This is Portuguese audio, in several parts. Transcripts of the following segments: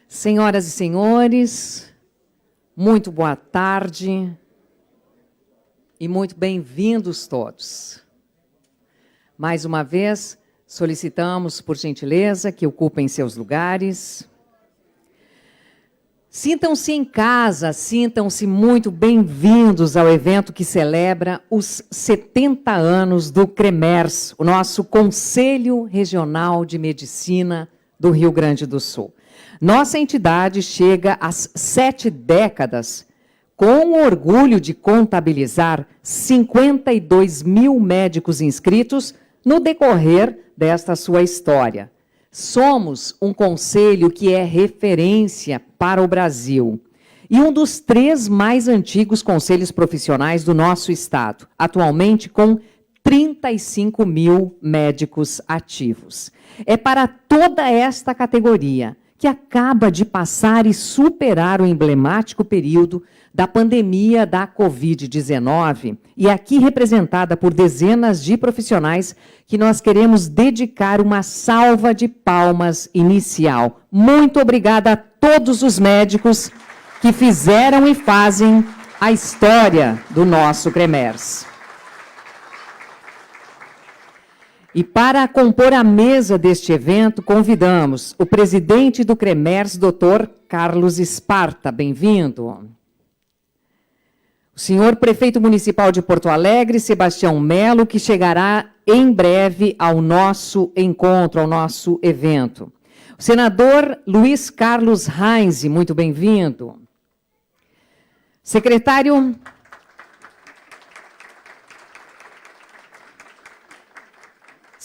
Senhoras e senhores, muito boa tarde e muito bem-vindos todos. Mais uma vez, solicitamos, por gentileza, que ocupem seus lugares. Sintam-se em casa, sintam-se muito bem-vindos ao evento que celebra os 70 anos do CREMERS, o nosso Conselho Regional de Medicina do Rio Grande do Sul. Nossa entidade chega às 7 décadas, com o orgulho de contabilizar 52 mil médicos inscritos no decorrer desta sua história. Somos um conselho que é referência para o Brasil e um dos 3 mais antigos conselhos profissionais do nosso estado, atualmente com 35 mil médicos ativos. É para toda esta categoria que acaba de passar e superar o emblemático período da pandemia da Covid-19, e aqui representada por dezenas de profissionais, que nós queremos dedicar uma salva de palmas inicial. Muito obrigada a todos os médicos que fizeram e fazem a história do nosso CREMERS. E para compor a mesa deste evento, convidamos o presidente do CREMERS, Dr. Carlos Esparta. Bem-vindo. O senhor prefeito municipal de Porto Alegre, Sebastião Melo, que chegará em breve ao nosso encontro, ao nosso evento. O senador Luiz Carlos Reins, muito bem-vindo.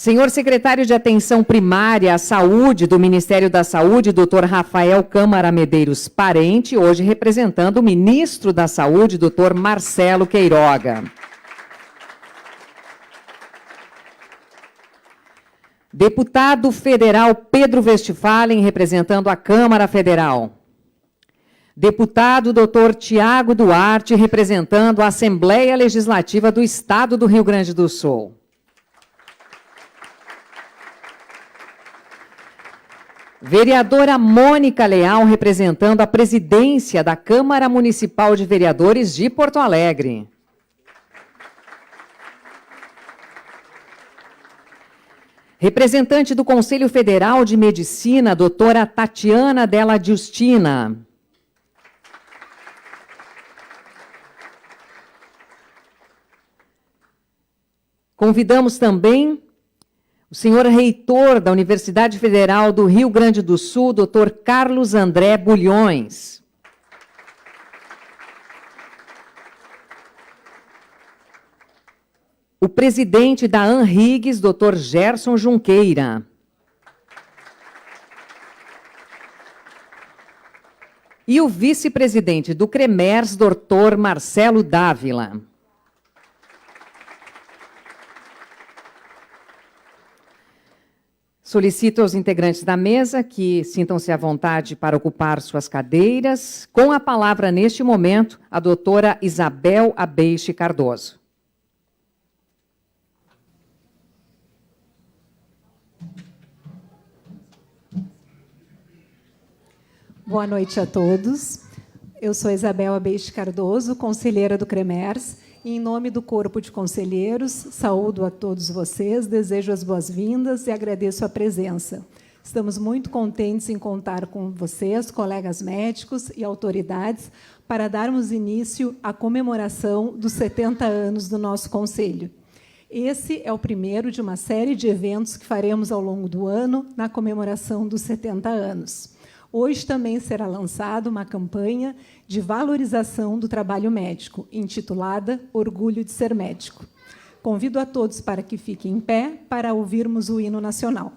Senhor secretário de Atenção Primária à Saúde do Ministério da Saúde, Dr. Rafael Câmara Medeiros Parente, hoje representando o ministro da Saúde, Dr. Marcelo Queiroga. Deputado federal Pedro Westphalen, representando a Câmara Federal. Deputado Dr. Tiago Duarte, representando a Assembleia Legislativa do Estado do Rio Grande do Sul. Vereadora Mônica Leal, representando a presidência da Câmara Municipal de Vereadores de Porto Alegre. Representante do Conselho Federal de Medicina, doutora Tatiana Della Giustina. Convidamos também o senhor reitor da Universidade Federal do Rio Grande do Sul, Dr. Carlos André Bulhões. O presidente da ANRIGS, Dr. Gerson Junqueira. E o vice-presidente do CREMERS, Dr. Marcelo Dávila. Solicito aos integrantes da mesa que sintam-se à vontade para ocupar suas cadeiras. Com a palavra, neste momento, a doutora Isabel Abeixe Cardoso. Boa noite a todos. Eu sou Isabel Abeixe Cardoso, conselheira do CREMERS, e, em nome do Corpo de Conselheiros, saúdo a todos vocês, desejo as boas-vindas e agradeço a presença. Estamos muito contentes em contar com vocês, colegas médicos e autoridades, para darmos início à comemoração dos 70 anos do nosso Conselho. Esse é o primeiro de uma série de eventos que faremos ao longo do ano na comemoração dos 70 anos. Hoje também será lançada uma campanha de valorização do trabalho médico, intitulada Orgulho de Ser Médico. Convido a todos para que fiquem em pé para ouvirmos o hino nacional.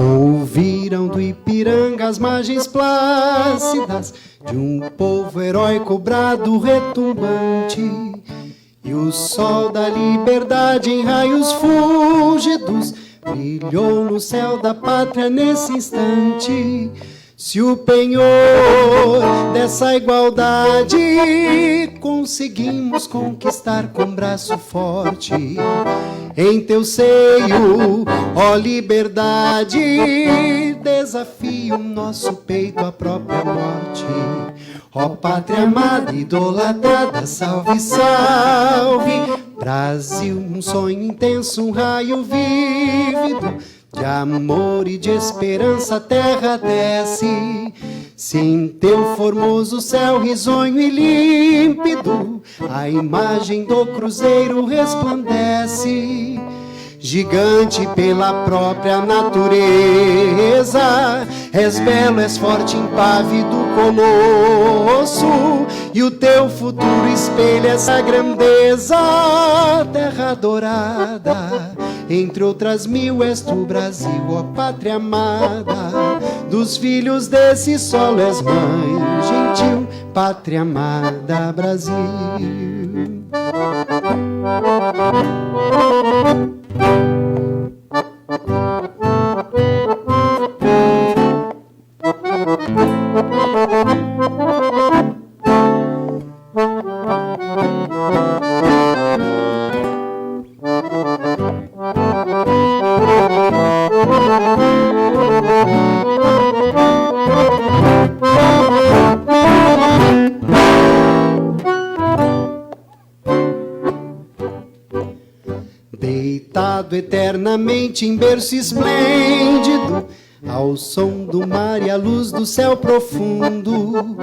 Ouviram do Ipiranga as margens plácidas de um povo heróico brado retumbante, e o sol da liberdade em raios fúlgidos brilhou no céu da pátria nesse instante. Se o penhor dessa igualdade conseguimos conquistar com braço forte, em teu seio, ó liberdade, desafia o nosso peito à própria morte. Ó pátria amada, idolatrada, salve, salve, Brasil, um sonho intenso, um raio vívido, de amor e de esperança a terra desce. Se em teu formoso céu risonho e límpido a imagem do cruzeiro resplandece, gigante pela própria natureza, és belo, és forte, impávido colosso, e o teu futuro espelha essa grandeza. Terra dourada, entre outras mil, és tu, Brasil, ó pátria amada, dos filhos desse solo és mãe gentil, pátria amada, Brasil. Deitado eternamente em berço esplêndido, ao som do mar e à luz do céu profundo,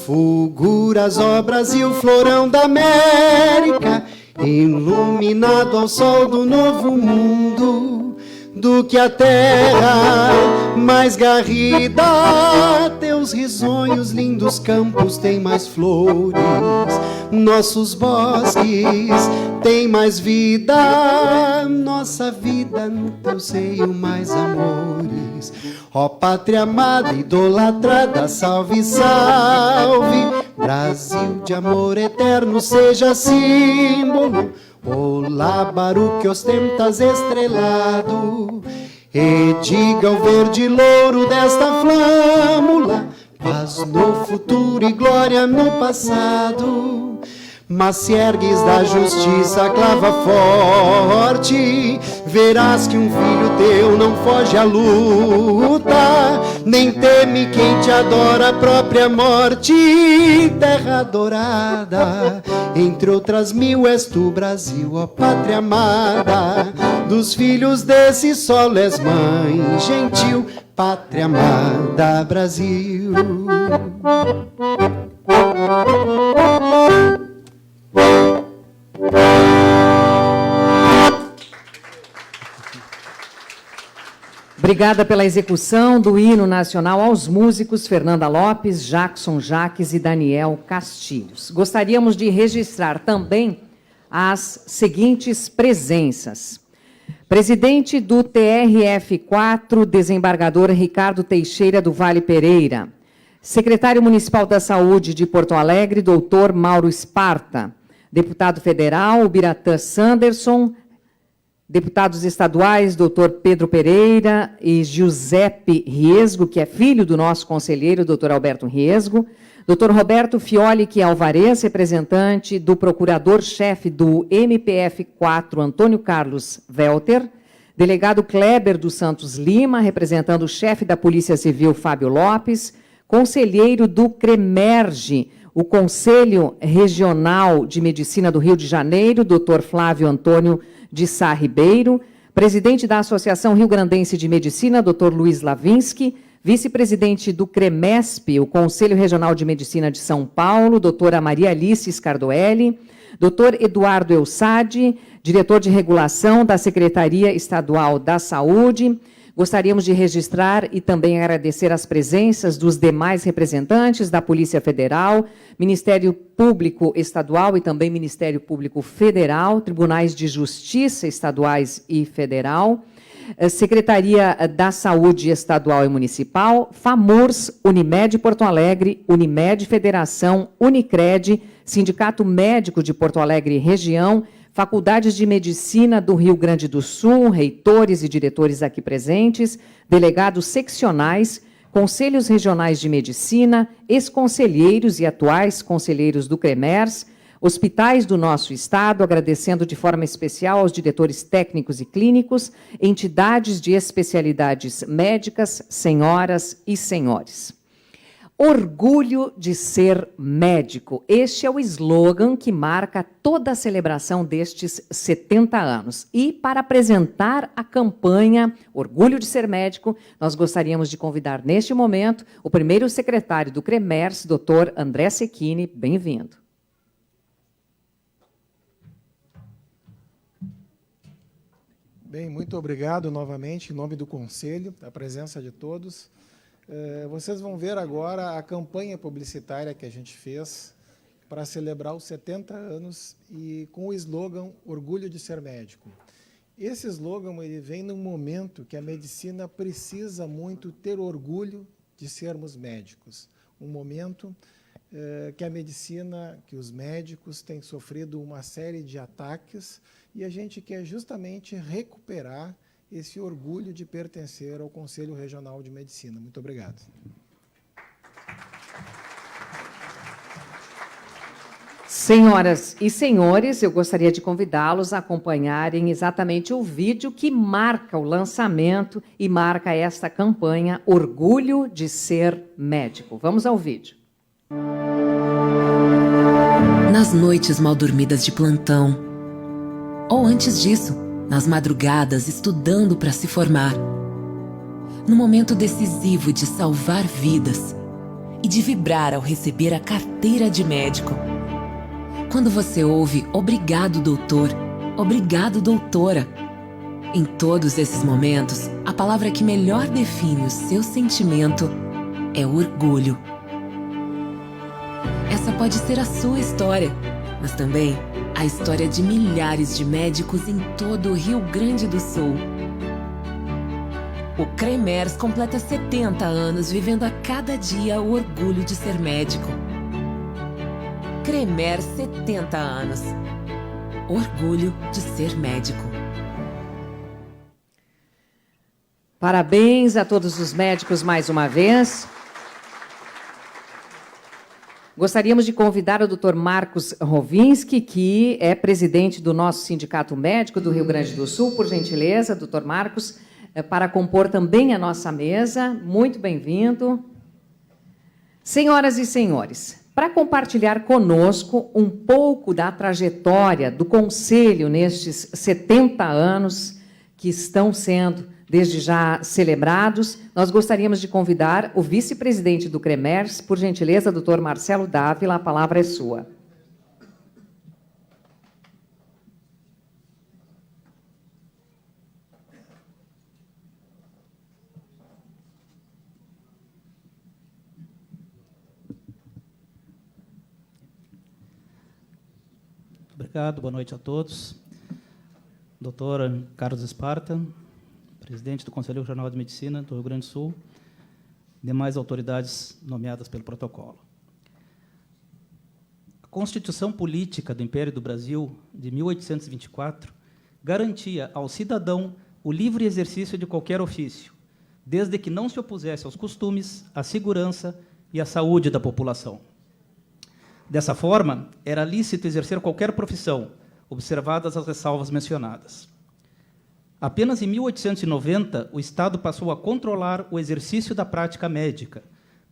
fulguras, ó Brasil, florão da América, iluminado ao sol do novo mundo. Do que a terra mais garrida, teus risonhos, lindos campos têm mais flores, nossos bosques têm mais vida, nossa vida no teu seio mais amores. Ó pátria amada, idolatrada, salve, salve, Brasil de amor eterno, seja símbolo. Olá, Baru, que ostentas estrelado, e diga o verde louro desta flâmula, paz no futuro e glória no passado. Mas se ergues da justiça clava forte, verás que um filho teu não foge à luta, nem teme quem te adora a própria morte. Terra dourada, entre outras mil, és tu, Brasil, ó pátria amada, dos filhos desse solo és mãe gentil, pátria amada, Brasil. Obrigada pela execução do hino nacional aos músicos Fernanda Lopes, Jackson Jaques e Daniel Castilhos. Gostaríamos de registrar também as seguintes presenças. Presidente do TRF4, desembargador Ricardo Teixeira do Vale Pereira. Secretário Municipal da Saúde de Porto Alegre, doutor Mauro Esparta. Deputado federal, Ubiratã Sanderson. Deputados estaduais, doutor Pedro Pereira e Giuseppe Riesgo, que é filho do nosso conselheiro, doutor Alberto Riesgo. Doutor Roberto Fiolic Alvarez, representante do procurador-chefe do MPF4, Antônio Carlos Welter. Delegado Kleber dos Santos Lima, representando o chefe da Polícia Civil, Fábio Lopes. Conselheiro do CREMERGE, o Conselho Regional de Medicina do Rio de Janeiro, doutor Flávio Antônio de Sá Ribeiro, presidente da Associação Rio Grandense de Medicina, doutor Luiz Lavinsky, vice-presidente do CREMESP, o Conselho Regional de Medicina de São Paulo, doutora Maria Alice Scardoelli, doutor Eduardo Eusade, diretor de regulação da Secretaria Estadual da Saúde. Gostaríamos de registrar e também agradecer as presenças dos demais representantes da Polícia Federal, Ministério Público Estadual e também Ministério Público Federal, Tribunais de Justiça Estaduais e Federal, Secretaria da Saúde Estadual e Municipal, FAMURS, Unimed Porto Alegre, Unimed Federação, Unicred, Sindicato Médico de Porto Alegre e Região, Faculdades de Medicina do Rio Grande do Sul, reitores e diretores aqui presentes, delegados seccionais, conselhos regionais de medicina, ex-conselheiros e atuais conselheiros do CREMERS, hospitais do nosso estado, agradecendo de forma especial aos diretores técnicos e clínicos, entidades de especialidades médicas, senhoras e senhores. Orgulho de ser médico. Este é o slogan que marca toda a celebração destes 70 anos. E para apresentar a campanha Orgulho de Ser Médico, nós gostaríamos de convidar neste momento o primeiro secretário do CREMERS, Dr. André Cecchini. Bem-vindo. Bem, muito obrigado novamente, em nome do Conselho, a presença de todos. Vocês vão ver agora a campanha publicitária que a gente fez para celebrar os 70 anos e com o slogan Orgulho de Ser Médico. Esse slogan ele vem num momento que a medicina precisa muito ter orgulho de sermos médicos. Um momento que a medicina, que os médicos têm sofrido uma série de ataques e a gente quer justamente recuperar esse orgulho de pertencer ao Conselho Regional de Medicina. Muito obrigado. Senhoras e senhores, eu gostaria de convidá-los a acompanharem exatamente o vídeo que marca o lançamento e marca esta campanha Orgulho de Ser Médico. Vamos ao vídeo. Nas noites mal dormidas de plantão, ou antes disso, nas madrugadas estudando para se formar, no momento decisivo de salvar vidas e de vibrar ao receber a carteira de médico. Quando você ouve "Obrigado, doutor", "Obrigado, doutora", em todos esses momentos, a palavra que melhor define o seu sentimento é orgulho. Essa pode ser a sua história, mas também a história de milhares de médicos em todo o Rio Grande do Sul. O CREMERS completa 70 anos vivendo a cada dia o orgulho de ser médico. CREMERS 70 anos. Orgulho de ser médico. Parabéns a todos os médicos mais uma vez. Gostaríamos de convidar o Dr. Marcos Rovinski, que é presidente do nosso Sindicato Médico do Rio Grande do Sul, por gentileza, Dr. Marcos, para compor também a nossa mesa. Muito bem-vindo. Senhoras e senhores, para compartilhar conosco um pouco da trajetória do Conselho nestes 70 anos que estão sendo desde já celebrados, nós gostaríamos de convidar o vice-presidente do CREMERS, por gentileza, Dr. Marcelo Dávila, a palavra é sua. Obrigado, boa noite a todos. Doutor Carlos Esparta, presidente do Conselho Regional de Medicina do Rio Grande do Sul, demais autoridades nomeadas pelo protocolo. A Constituição Política do Império do Brasil, de 1824, garantia ao cidadão o livre exercício de qualquer ofício, desde que não se opusesse aos costumes, à segurança e à saúde da população. Dessa forma, era lícito exercer qualquer profissão, observadas as ressalvas mencionadas. Apenas em 1890, o Estado passou a controlar o exercício da prática médica,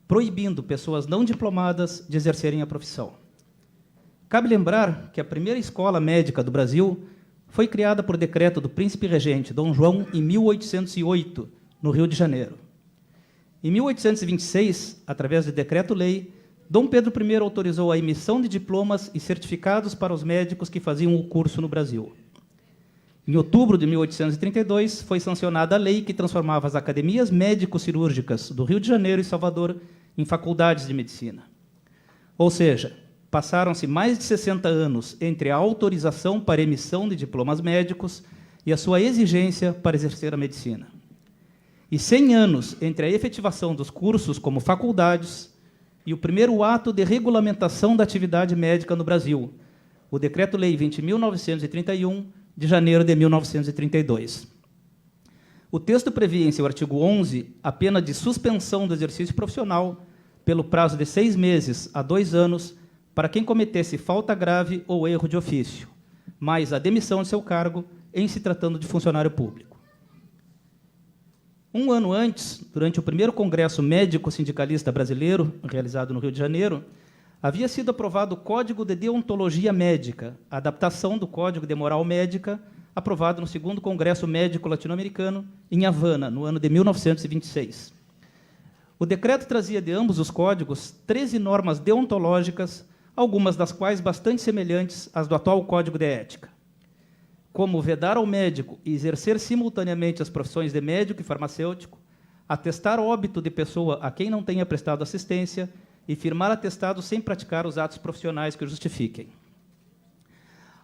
proibindo pessoas não diplomadas de exercerem a profissão. Cabe lembrar que a primeira escola médica do Brasil foi criada por decreto do príncipe regente Dom João em 1808, no Rio de Janeiro. Em 1826, através de decreto-lei, Dom Pedro I autorizou a emissão de diplomas e certificados para os médicos que faziam o curso no Brasil. Em outubro de 1832, foi sancionada a lei que transformava as academias médico-cirúrgicas do Rio de Janeiro e Salvador em faculdades de medicina. Ou seja, passaram-se mais de 60 anos entre a autorização para emissão de diplomas médicos e a sua exigência para exercer a medicina. E 100 anos entre a efetivação dos cursos como faculdades e o primeiro ato de regulamentação da atividade médica no Brasil, o Decreto-Lei 20.931, de janeiro de 1932. O texto previa, em seu artigo 11, a pena de suspensão do exercício profissional pelo prazo de 6 meses a 2 anos para quem cometesse falta grave ou erro de ofício, mais a demissão de seu cargo em se tratando de funcionário público. Um ano antes, durante o primeiro Congresso Médico-Sindicalista Brasileiro, realizado no Rio de Janeiro, havia sido aprovado o Código de Deontologia Médica, a adaptação do Código de Moral Médica, aprovado no segundo Congresso Médico Latino-Americano, em Havana, no ano de 1926. O decreto trazia de ambos os códigos 13 normas deontológicas, algumas das quais bastante semelhantes às do atual Código de Ética, como vedar ao médico e exercer simultaneamente as profissões de médico e farmacêutico, atestar óbito de pessoa a quem não tenha prestado assistência e firmar atestado sem praticar os atos profissionais que o justifiquem.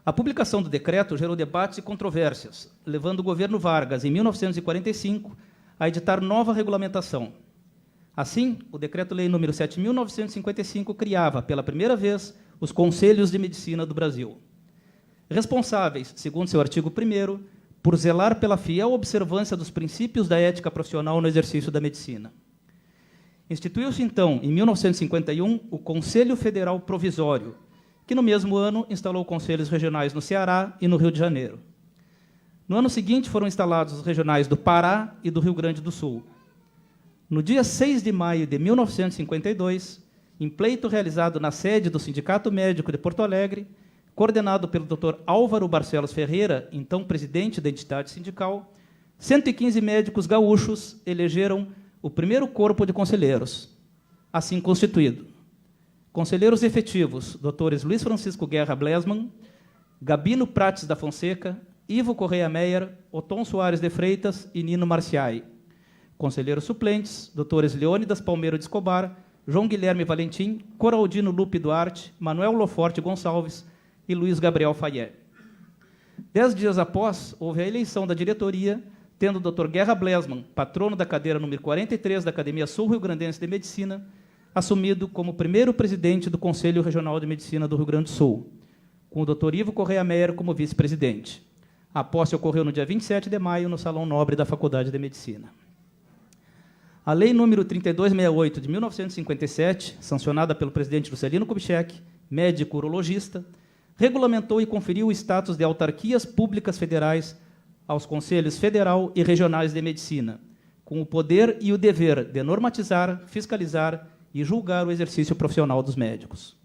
A publicação do decreto gerou debates e controvérsias, levando o governo Vargas, em 1945, a editar nova regulamentação. Assim, o Decreto-Lei nº 7.955 criava, pela primeira vez, os Conselhos de Medicina do Brasil, responsáveis, segundo seu artigo 1º, por zelar pela fiel observância dos princípios da ética profissional no exercício da medicina. Instituiu-se, então, em 1951, o Conselho Federal Provisório, que no mesmo ano instalou conselhos regionais no Ceará e no Rio de Janeiro. No ano seguinte foram instalados os regionais do Pará e do Rio Grande do Sul. No dia 6 de maio de 1952, em pleito realizado na sede do Sindicato Médico de Porto Alegre, coordenado pelo Dr. Álvaro Barcelos Ferreira, então presidente da entidade sindical, 115 médicos gaúchos elegeram o primeiro corpo de conselheiros, assim constituído. Conselheiros efetivos, doutores Luiz Francisco Guerra Blesman, Gabino Prates da Fonseca, Ivo Correia Meyer, Oton Soares de Freitas e Nino Marciai. Conselheiros suplentes, doutores Leônidas Palmeiro de Escobar, João Guilherme Valentim, Coraldino Lupe Duarte, Manuel Loforte Gonçalves e Luiz Gabriel Fayet. 10 dias após, houve a eleição da diretoria, tendo o Dr. Guerra Blesman, patrono da cadeira número 43 da Academia Sul-Rio-Grandense de Medicina, assumido como primeiro presidente do Conselho Regional de Medicina do Rio Grande do Sul, com o Dr. Ivo Correia Meyer como vice-presidente. A posse ocorreu no dia 27 de maio, no Salão Nobre da Faculdade de Medicina. A Lei nº 3268, de 1957, sancionada pelo presidente Juscelino Kubitschek, médico urologista, regulamentou e conferiu o status de autarquias públicas federais aos Conselhos Federal e Regionais de Medicina, com o poder e o dever de normatizar, fiscalizar e julgar o exercício profissional dos médicos.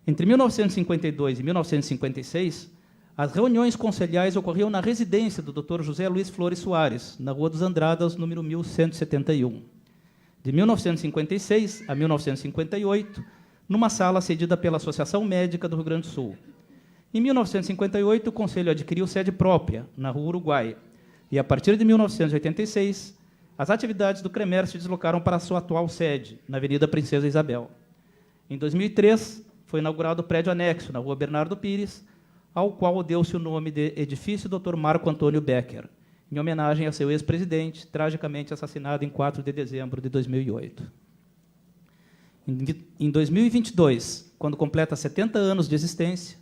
Entre 1952 e 1956, as reuniões conselhais ocorriam na residência do Dr. José Luiz Flores Soares, na Rua dos Andradas, número 1171. De 1956 a 1958, numa sala cedida pela Associação Médica do Rio Grande do Sul. Em 1958, o Conselho adquiriu sede própria, na Rua Uruguai, e, a partir de 1986, as atividades do CREMER se deslocaram para a sua atual sede, na Avenida Princesa Isabel. Em 2003, foi inaugurado o prédio anexo, na Rua Bernardo Pires, ao qual deu-se o nome de Edifício Dr. Marco Antônio Becker, em homenagem a seu ex-presidente, tragicamente assassinado em 4 de dezembro de 2008. Em 2022, quando completa 70 anos de existência,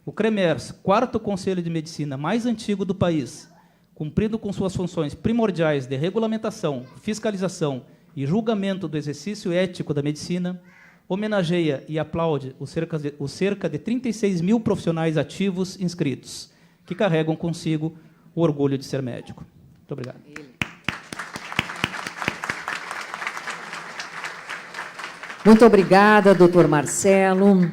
o CREMERS, quarto Conselho de Medicina mais antigo do país, cumprindo com suas funções primordiais de regulamentação, fiscalização e julgamento do exercício ético da medicina, homenageia e aplaude os cerca de 36 mil profissionais ativos inscritos, que carregam consigo o orgulho de ser médico. Muito obrigado. Muito obrigada, doutor Marcelo.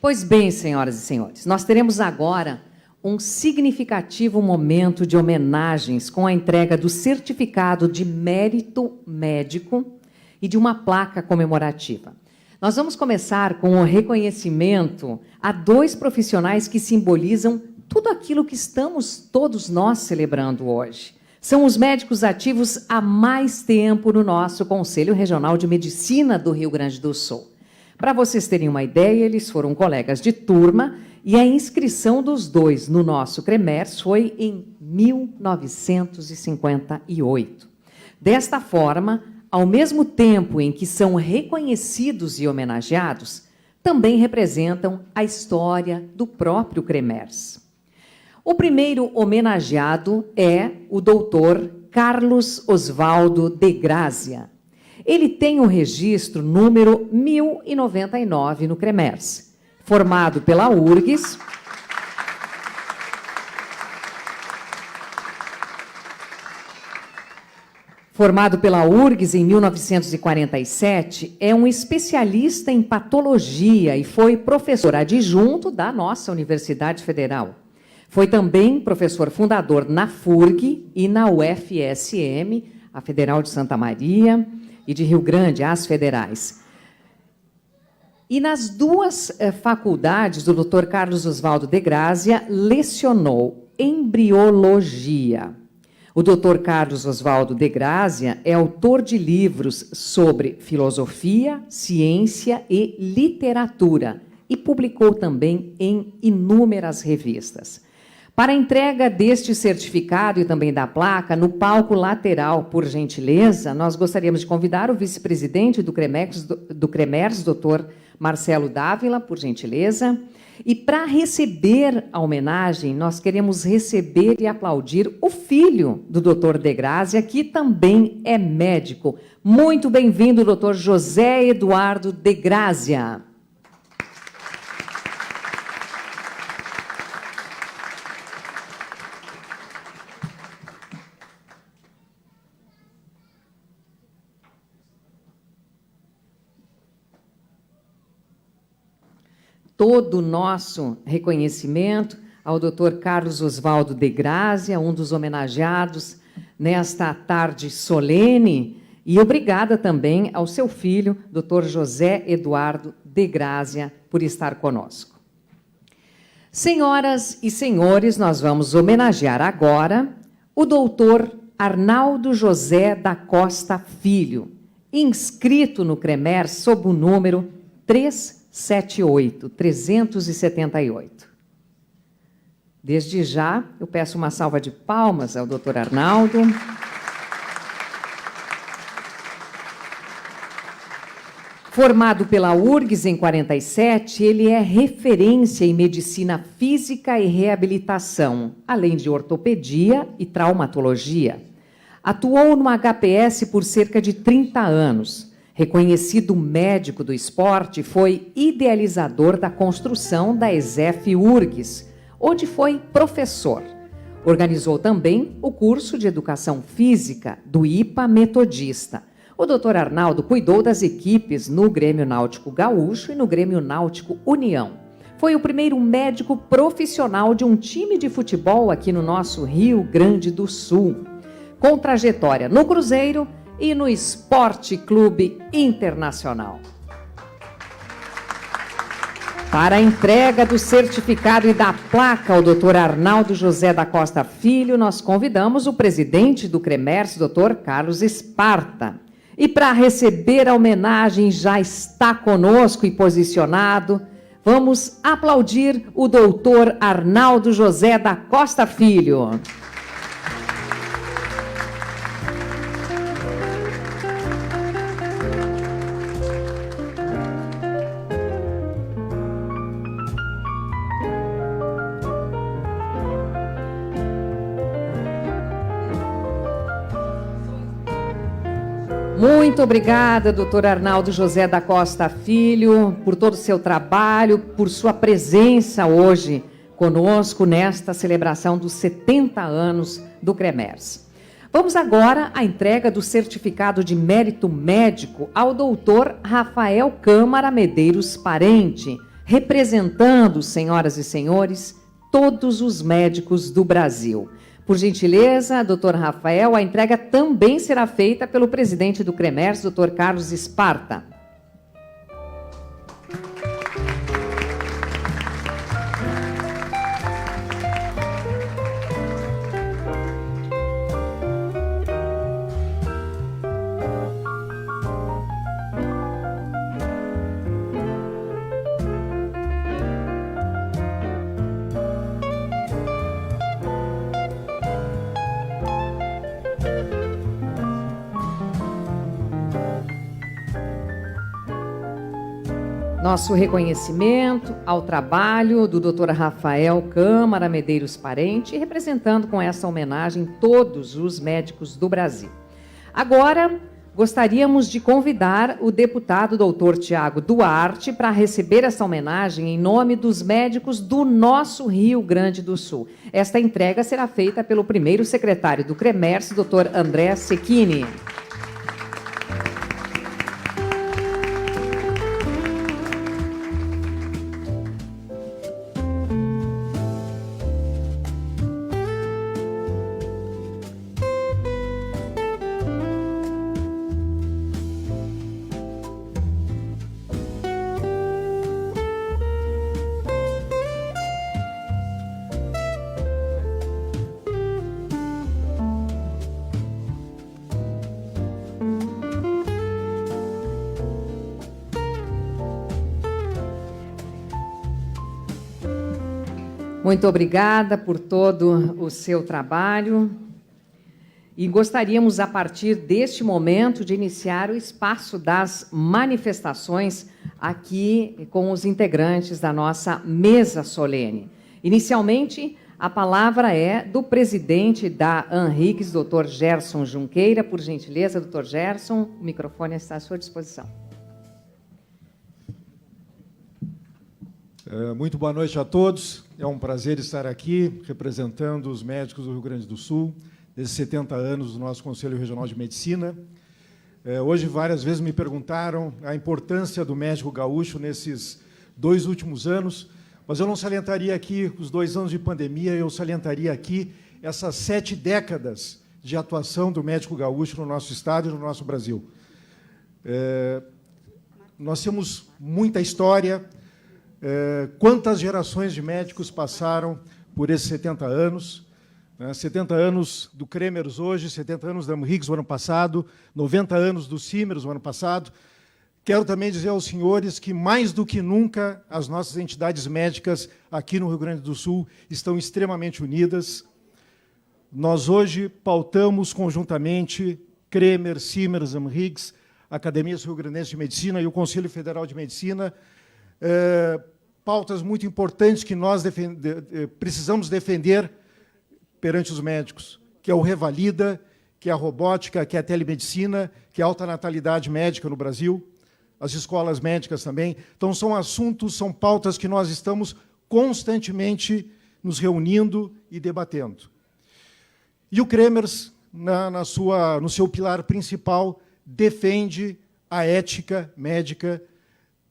Pois bem, senhoras e senhores, nós teremos agora um significativo momento de homenagens com a entrega do certificado de mérito médico e de uma placa comemorativa. Nós vamos começar com o reconhecimento a 2 profissionais que simbolizam tudo aquilo que estamos todos nós celebrando hoje. São os médicos ativos há mais tempo no nosso Conselho Regional de Medicina do Rio Grande do Sul. Para vocês terem uma ideia, eles foram colegas de turma E a inscrição dos dois no nosso CREMERS foi em 1958. Desta forma, ao mesmo tempo em que são reconhecidos e homenageados, também representam a história do próprio CREMERS. O primeiro homenageado é o doutor Carlos Oswaldo de Grazia. Ele tem o registro número 1099 no CREMERS, formado pela URGS, em 1947, é um especialista em patologia e foi professor adjunto da nossa Universidade Federal. Foi também professor fundador na FURG e na UFSM, a Federal de Santa Maria, e de Rio Grande, as federais. E nas duas faculdades, o Dr. Carlos Oswaldo de Grazia lecionou embriologia. O Dr. Carlos Oswaldo de Grazia é autor de livros sobre filosofia, ciência e literatura e publicou também em inúmeras revistas. Para a entrega deste certificado e também da placa, no palco lateral, por gentileza, nós gostaríamos de convidar o vice-presidente do CREMERS, Dr. Marcelo Dávila, por gentileza. E para receber a homenagem, nós queremos receber e aplaudir o filho do Dr. de Grazia, que também é médico. Muito bem-vindo, Dr. José Eduardo de Grazia. Todo o nosso reconhecimento ao Dr. Carlos Oswaldo de Grazia, um dos homenageados nesta tarde solene, e obrigada também ao seu filho, Dr. José Eduardo de Grazia, por estar conosco. Senhoras e senhores, nós vamos homenagear agora o Dr. Arnaldo José da Costa Filho, inscrito no CREMERS sob o número 378. Desde já, eu peço uma salva de palmas ao Dr. Arnaldo. Formado pela URGS em 47, ele é referência em medicina física e reabilitação, além de ortopedia e traumatologia. Atuou no HPS por cerca de 30 anos. Reconhecido médico do esporte, foi idealizador da construção da ESEF URGS, onde foi professor. Organizou também o curso de Educação Física do IPA Metodista. O Dr. Arnaldo cuidou das equipes no Grêmio Náutico Gaúcho e no Grêmio Náutico União. Foi o primeiro médico profissional de um time de futebol aqui no nosso Rio Grande do Sul, com trajetória no Cruzeiro e no Esporte Clube Internacional. Para a entrega do certificado e da placa ao Dr. Arnaldo José da Costa Filho, nós convidamos o presidente do CREMERS, Dr. Carlos Esparta. E para receber a homenagem, já está conosco e posicionado, vamos aplaudir o Dr. Arnaldo José da Costa Filho. Muito obrigada, doutor Arnaldo José da Costa Filho, por todo o seu trabalho, por sua presença hoje conosco nesta celebração dos 70 anos do CREMERS. Vamos agora à entrega do certificado de mérito médico ao doutor Rafael Câmara Medeiros Parente, representando, senhoras e senhores, todos os médicos do Brasil. Por gentileza, doutor Rafael, a entrega também será feita pelo presidente do CREMERS, doutor Carlos Esparta. Nosso reconhecimento ao trabalho do Dr. Rafael Câmara Medeiros Parente, representando com essa homenagem todos os médicos do Brasil. Agora, gostaríamos de convidar o deputado Dr. Tiago Duarte para receber essa homenagem em nome dos médicos do nosso Rio Grande do Sul. Esta entrega será feita pelo primeiro secretário do CREMERS, Dr. André Cecchini. Muito obrigada por todo o seu trabalho. E gostaríamos, a partir deste momento, de iniciar o espaço das manifestações aqui com os integrantes da nossa mesa solene. Inicialmente, a palavra é do presidente da ANRIGS, Dr. Gerson Junqueira. Por gentileza, Dr. Gerson, o microfone está à sua disposição. Muito boa noite a todos. É um prazer estar aqui representando os médicos do Rio Grande do Sul, desses 70 anos do nosso Conselho Regional de Medicina. Hoje, várias vezes me perguntaram a importância do médico gaúcho nesses 2 últimos anos, mas eu não salientaria aqui os 2 anos de pandemia, eu salientaria aqui essas 7 décadas de atuação do médico gaúcho no nosso estado e no nosso Brasil. Nós temos muita história. Quantas gerações de médicos passaram por esses 70 anos? 70 anos do CREMERS hoje, 70 anos da ANRIGS o ano passado, 90 anos do CIMERS o ano passado. Quero também dizer aos senhores que, mais do que nunca, as nossas entidades médicas aqui no Rio Grande do Sul estão extremamente unidas. Nós hoje pautamos conjuntamente CREMERS, CIMERS, ANRIGS, Academia Sul-Grandense de Medicina e o Conselho Federal de Medicina, pautas muito importantes que nós precisamos defender perante os médicos, que é o Revalida, que é a robótica, que é a telemedicina, que é a alta natalidade médica no Brasil, as escolas médicas também. Então, são assuntos, são pautas que nós estamos constantemente nos reunindo e debatendo. E o CREMERS, no seu pilar principal, defende a ética médica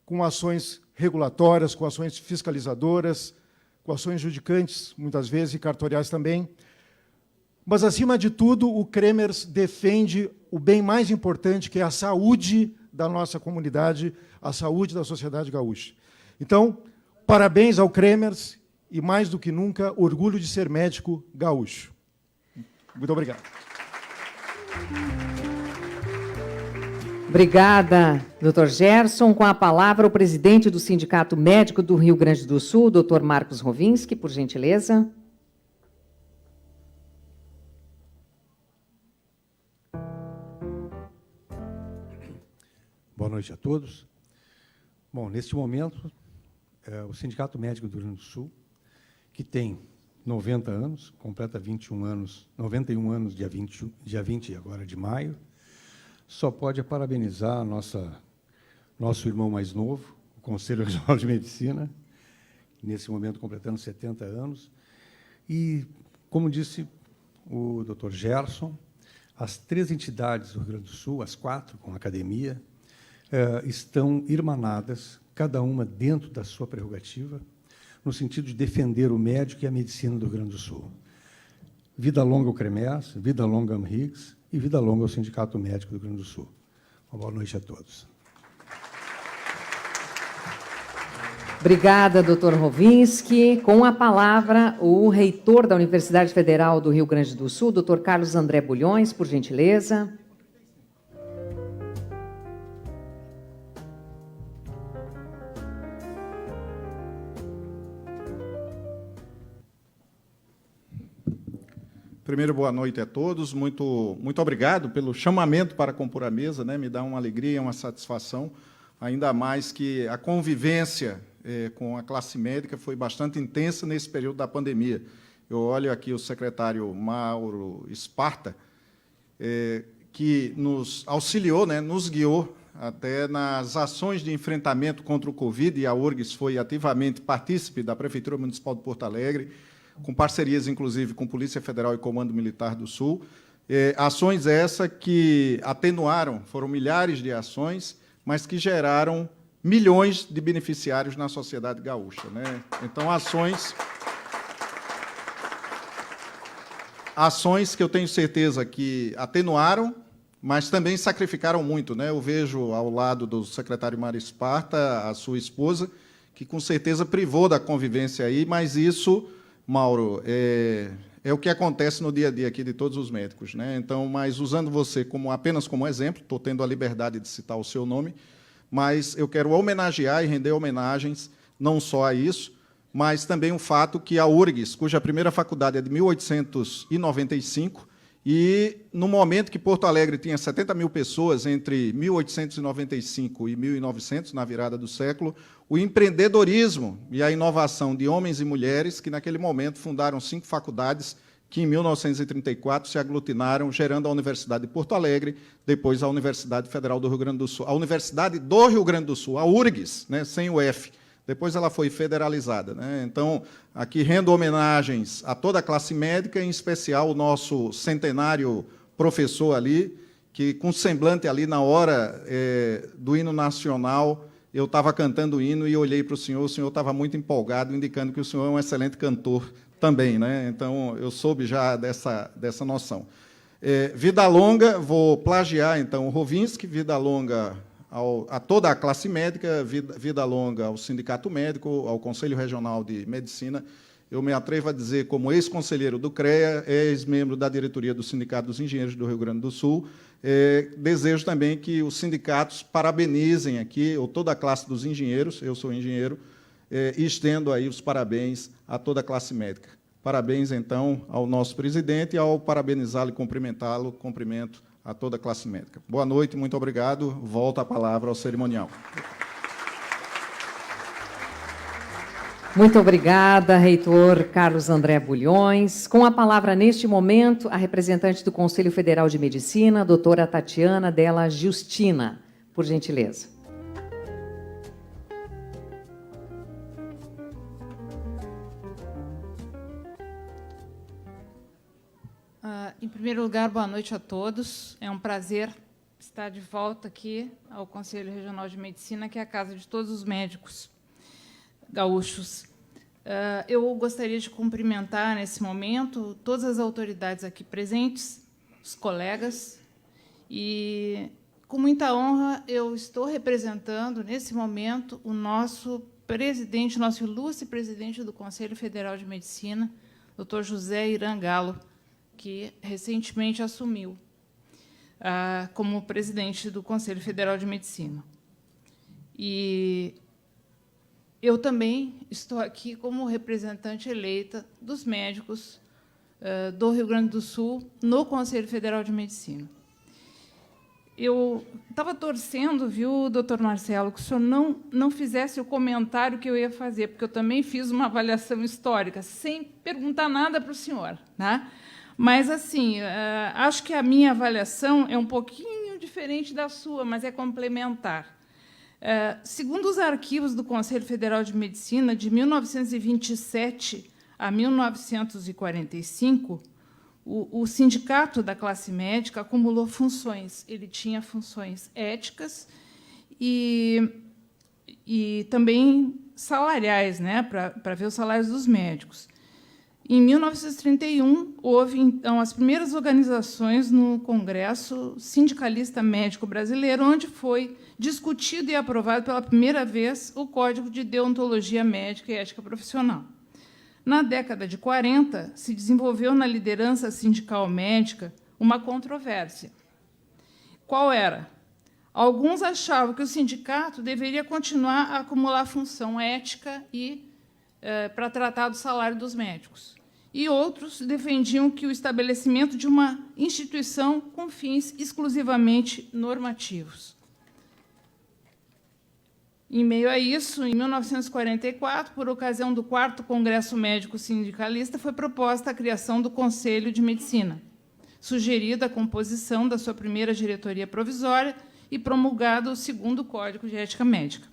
com ações regulatórias, com ações fiscalizadoras, com ações judicantes, muitas vezes, e cartoriais também. Mas, acima de tudo, o CREMERS defende o bem mais importante, que é a saúde da nossa comunidade, a saúde da sociedade gaúcha. Então, parabéns ao CREMERS e, mais do que nunca, orgulho de ser médico gaúcho. Muito obrigado. Obrigada, Dr. Gerson. Com a palavra, o presidente do Sindicato Médico do Rio Grande do Sul, Dr. Marcos Rovinski, por gentileza. Boa noite a todos. Bom, neste momento, o Sindicato Médico do Rio Grande do Sul, que tem 90 anos, completa 91 anos, dia 20 agora de maio, só pode parabenizar nosso irmão mais novo, o Conselho Regional de Medicina, nesse momento completando 70 anos. E, como disse o Dr. Gerson, as 3 entidades do Rio Grande do Sul, as 4 com a academia, estão irmanadas, cada uma dentro da sua prerrogativa, no sentido de defender o médico e a medicina do Rio Grande do Sul. Vida longa ao CREMERS, vida longa ao ANRIGS, e vida longa ao Sindicato Médico do Rio Grande do Sul. Uma boa noite a todos. Obrigada, Dr. Rovinski. Com a palavra, o reitor da Universidade Federal do Rio Grande do Sul, Dr. Carlos André Bulhões, por gentileza. Primeiro, boa noite a todos. Muito obrigado pelo chamamento para compor a mesa, né? Me dá uma alegria, uma satisfação ainda mais que a convivência com a classe médica foi bastante intensa nesse período da pandemia. Eu olho aqui o secretário Mauro Esparta, que nos auxiliou, né, nos guiou até nas ações de enfrentamento contra o Covid, e a URGS foi ativamente partícipe da Prefeitura Municipal de Porto Alegre, com parcerias, inclusive, com Polícia Federal e Comando Militar do Sul. Ações essas que atenuaram, foram milhares de ações, mas que geraram milhões de beneficiários na sociedade gaúcha, né? Então, ações que eu tenho certeza que atenuaram, mas também sacrificaram muito, né? Eu vejo ao lado do secretário Mário Esparta, a sua esposa, que com certeza privou da convivência aí, mas isso, Mauro, é o que acontece no dia a dia aqui de todos os médicos, né? Então, mas usando você apenas como exemplo, estou tendo a liberdade de citar o seu nome, mas eu quero homenagear e render homenagens não só a isso, mas também o fato que a URGS, cuja primeira faculdade é de 1895, e no momento que Porto Alegre tinha 70 mil pessoas, entre 1895 e 1900, na virada do século, o empreendedorismo e a inovação de homens e mulheres, que naquele momento fundaram 5 faculdades, que em 1934 se aglutinaram, gerando a Universidade de Porto Alegre, depois a Universidade Federal do Rio Grande do Sul. A Universidade do Rio Grande do Sul, a URGS, né, sem o F. Depois ela foi federalizada, né? Então, aqui rendo homenagens a toda a classe médica, em especial o nosso centenário professor ali, que, com semblante ali na hora do hino nacional, eu estava cantando o hino e olhei para o senhor estava muito empolgado, indicando que o senhor é um excelente cantor também, né? Então, eu soube já dessa noção. Vida longa, vou plagiar, então, o Rovinski, vida longa a toda a classe médica, vida longa ao Sindicato Médico, ao Conselho Regional de Medicina. Eu me atrevo a dizer, como ex-conselheiro do CREA, ex-membro da diretoria do Sindicato dos Engenheiros do Rio Grande do Sul, desejo também que os sindicatos parabenizem aqui, ou toda a classe dos engenheiros, eu sou engenheiro, e estendo aí os parabéns a toda a classe médica. Parabéns, então, ao nosso presidente, e ao parabenizá-lo e cumprimentá-lo, cumprimento a toda a classe médica. Boa noite, muito obrigado. Volto a palavra ao cerimonial. Muito obrigada, reitor Carlos André Bulhões. Com a palavra, neste momento, a representante do Conselho Federal de Medicina, a doutora Tatiana Della Justina. Por gentileza. Em primeiro lugar, boa noite a todos. É um prazer estar de volta aqui ao Conselho Regional de Medicina, que é a casa de todos os médicos gaúchos. Eu gostaria de cumprimentar, nesse momento, todas as autoridades aqui presentes, os colegas, e, com muita honra, eu estou representando, nesse momento, o nosso presidente, nosso ilustre presidente do Conselho Federal de Medicina, Dr. José Irã Galo, que recentemente assumiu como presidente do Conselho Federal de Medicina. E eu também estou aqui como representante eleita dos médicos do Rio Grande do Sul no Conselho Federal de Medicina. Eu estava torcendo, viu, doutor Marcelo, que o senhor não fizesse o comentário que eu ia fazer, porque eu também fiz uma avaliação histórica, sem perguntar nada para o senhor, né? Mas, assim, acho que a minha avaliação é um pouquinho diferente da sua, mas é complementar. Segundo os arquivos do Conselho Federal de Medicina, de 1927 a 1945, o sindicato da classe médica acumulou funções. Ele tinha funções éticas e também salariais, né, para ver os salários dos médicos. Em 1931, houve, então, as primeiras organizações no Congresso Sindicalista Médico Brasileiro, onde foi discutido e aprovado pela primeira vez o Código de Deontologia Médica e Ética Profissional. Na década de 40, se desenvolveu na liderança sindical médica uma controvérsia. Qual era? Alguns achavam que o sindicato deveria continuar a acumular função ética e para tratar do salário dos médicos. E outros defendiam que o estabelecimento de uma instituição com fins exclusivamente normativos. Em meio a isso, em 1944, por ocasião do 4º Congresso Médico Sindicalista, foi proposta a criação do Conselho de Medicina, sugerida a composição da sua primeira diretoria provisória e promulgado o 2º Código de Ética Médica.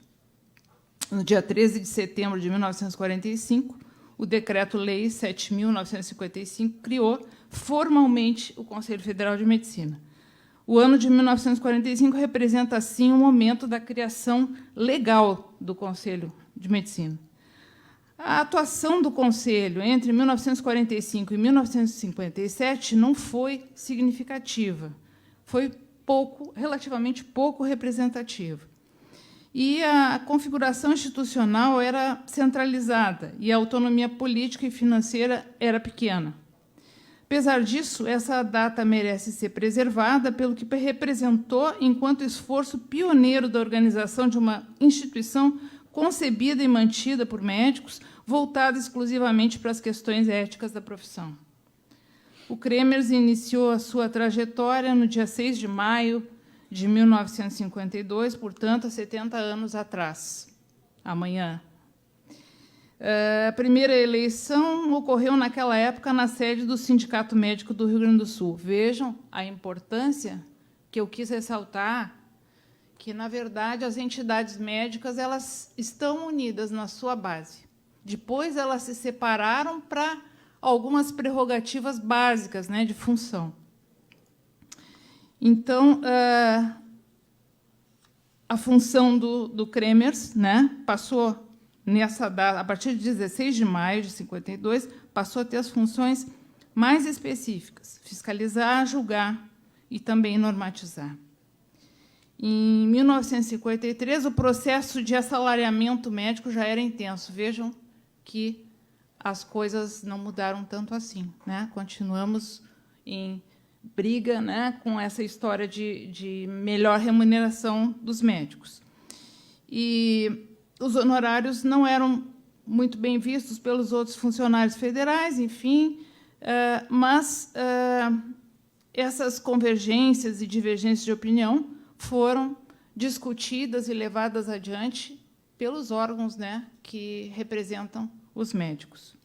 No dia 13 de setembro de 1945, o Decreto-Lei 7.955 criou formalmente o Conselho Federal de Medicina. O ano de 1945 representa, assim, o momento da criação legal do Conselho de Medicina. A atuação do Conselho entre 1945 e 1957 não foi significativa, foi relativamente pouco representativa. E a configuração institucional era centralizada e a autonomia política e financeira era pequena. Apesar disso, essa data merece ser preservada pelo que representou enquanto esforço pioneiro da organização de uma instituição concebida e mantida por médicos, voltada exclusivamente para as questões éticas da profissão. O Cremers iniciou a sua trajetória no dia 6 de maio de 1952, portanto, há 70 anos atrás, amanhã. A primeira eleição ocorreu, naquela época, na sede do Sindicato Médico do Rio Grande do Sul. Vejam a importância que eu quis ressaltar, que, na verdade, as entidades médicas elas estão unidas na sua base. Depois, elas se separaram para algumas prerrogativas básicas, né, de função. Então, a função do Cremers, né, passou, nessa data, a partir de 16 de maio de 52, passou a ter as funções mais específicas: fiscalizar, julgar e também normatizar. Em 1953, o processo de assalariamento médico já era intenso. Vejam que as coisas não mudaram tanto assim, né? Continuamos em briga, né, com essa história de melhor remuneração dos médicos. E os honorários não eram muito bem vistos pelos outros funcionários federais, enfim, mas essas convergências e divergências de opinião foram discutidas e levadas adiante pelos órgãos, né, que representam os médicos.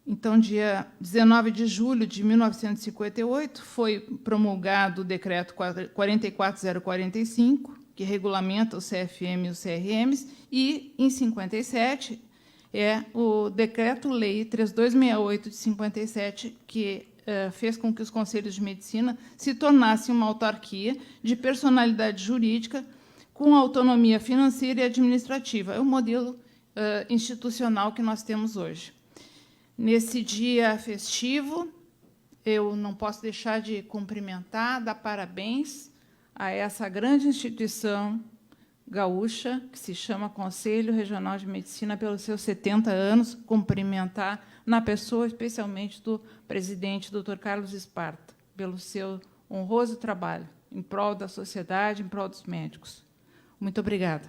Então, dia 19 de julho de 1958, foi promulgado o Decreto 44045, que regulamenta o CFM e os CRMs, e, em 57, é o Decreto-Lei 3268 de 57, que fez com que os conselhos de medicina se tornassem uma autarquia de personalidade jurídica com autonomia financeira e administrativa. É o modelo institucional que nós temos hoje. Nesse dia festivo, eu não posso deixar de cumprimentar, dar parabéns a essa grande instituição gaúcha, que se chama Conselho Regional de Medicina, pelos seus 70 anos, cumprimentar na pessoa, especialmente, do presidente, Dr. Carlos Esparta, pelo seu honroso trabalho em prol da sociedade, em prol dos médicos. Muito obrigada.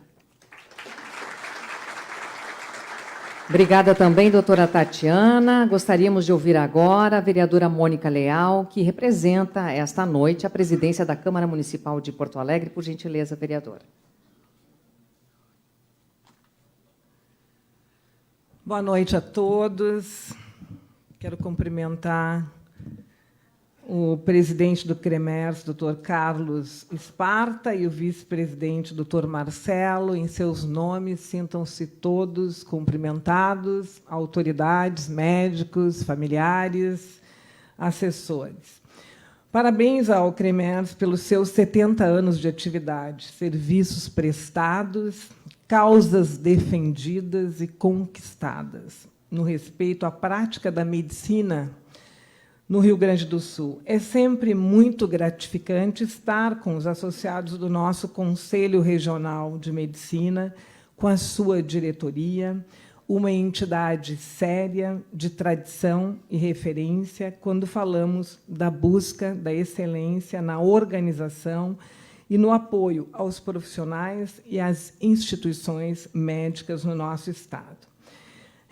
Obrigada também, doutora Tatiana. Gostaríamos de ouvir agora a vereadora Mônica Leal, que representa esta noite a presidência da Câmara Municipal de Porto Alegre. Por gentileza, vereadora. Boa noite a todos. Quero cumprimentar o presidente do CREMERS, doutor Carlos Esparta, e o vice-presidente, doutor Marcelo. Em seus nomes, sintam-se todos cumprimentados, autoridades, médicos, familiares, assessores. Parabéns ao CREMERS pelos seus 70 anos de atividade, serviços prestados, causas defendidas e conquistadas no respeito à prática da medicina no Rio Grande do Sul. É sempre muito gratificante estar com os associados do nosso Conselho Regional de Medicina, com a sua diretoria, uma entidade séria, de tradição e referência, quando falamos da busca da excelência na organização e no apoio aos profissionais e às instituições médicas no nosso Estado.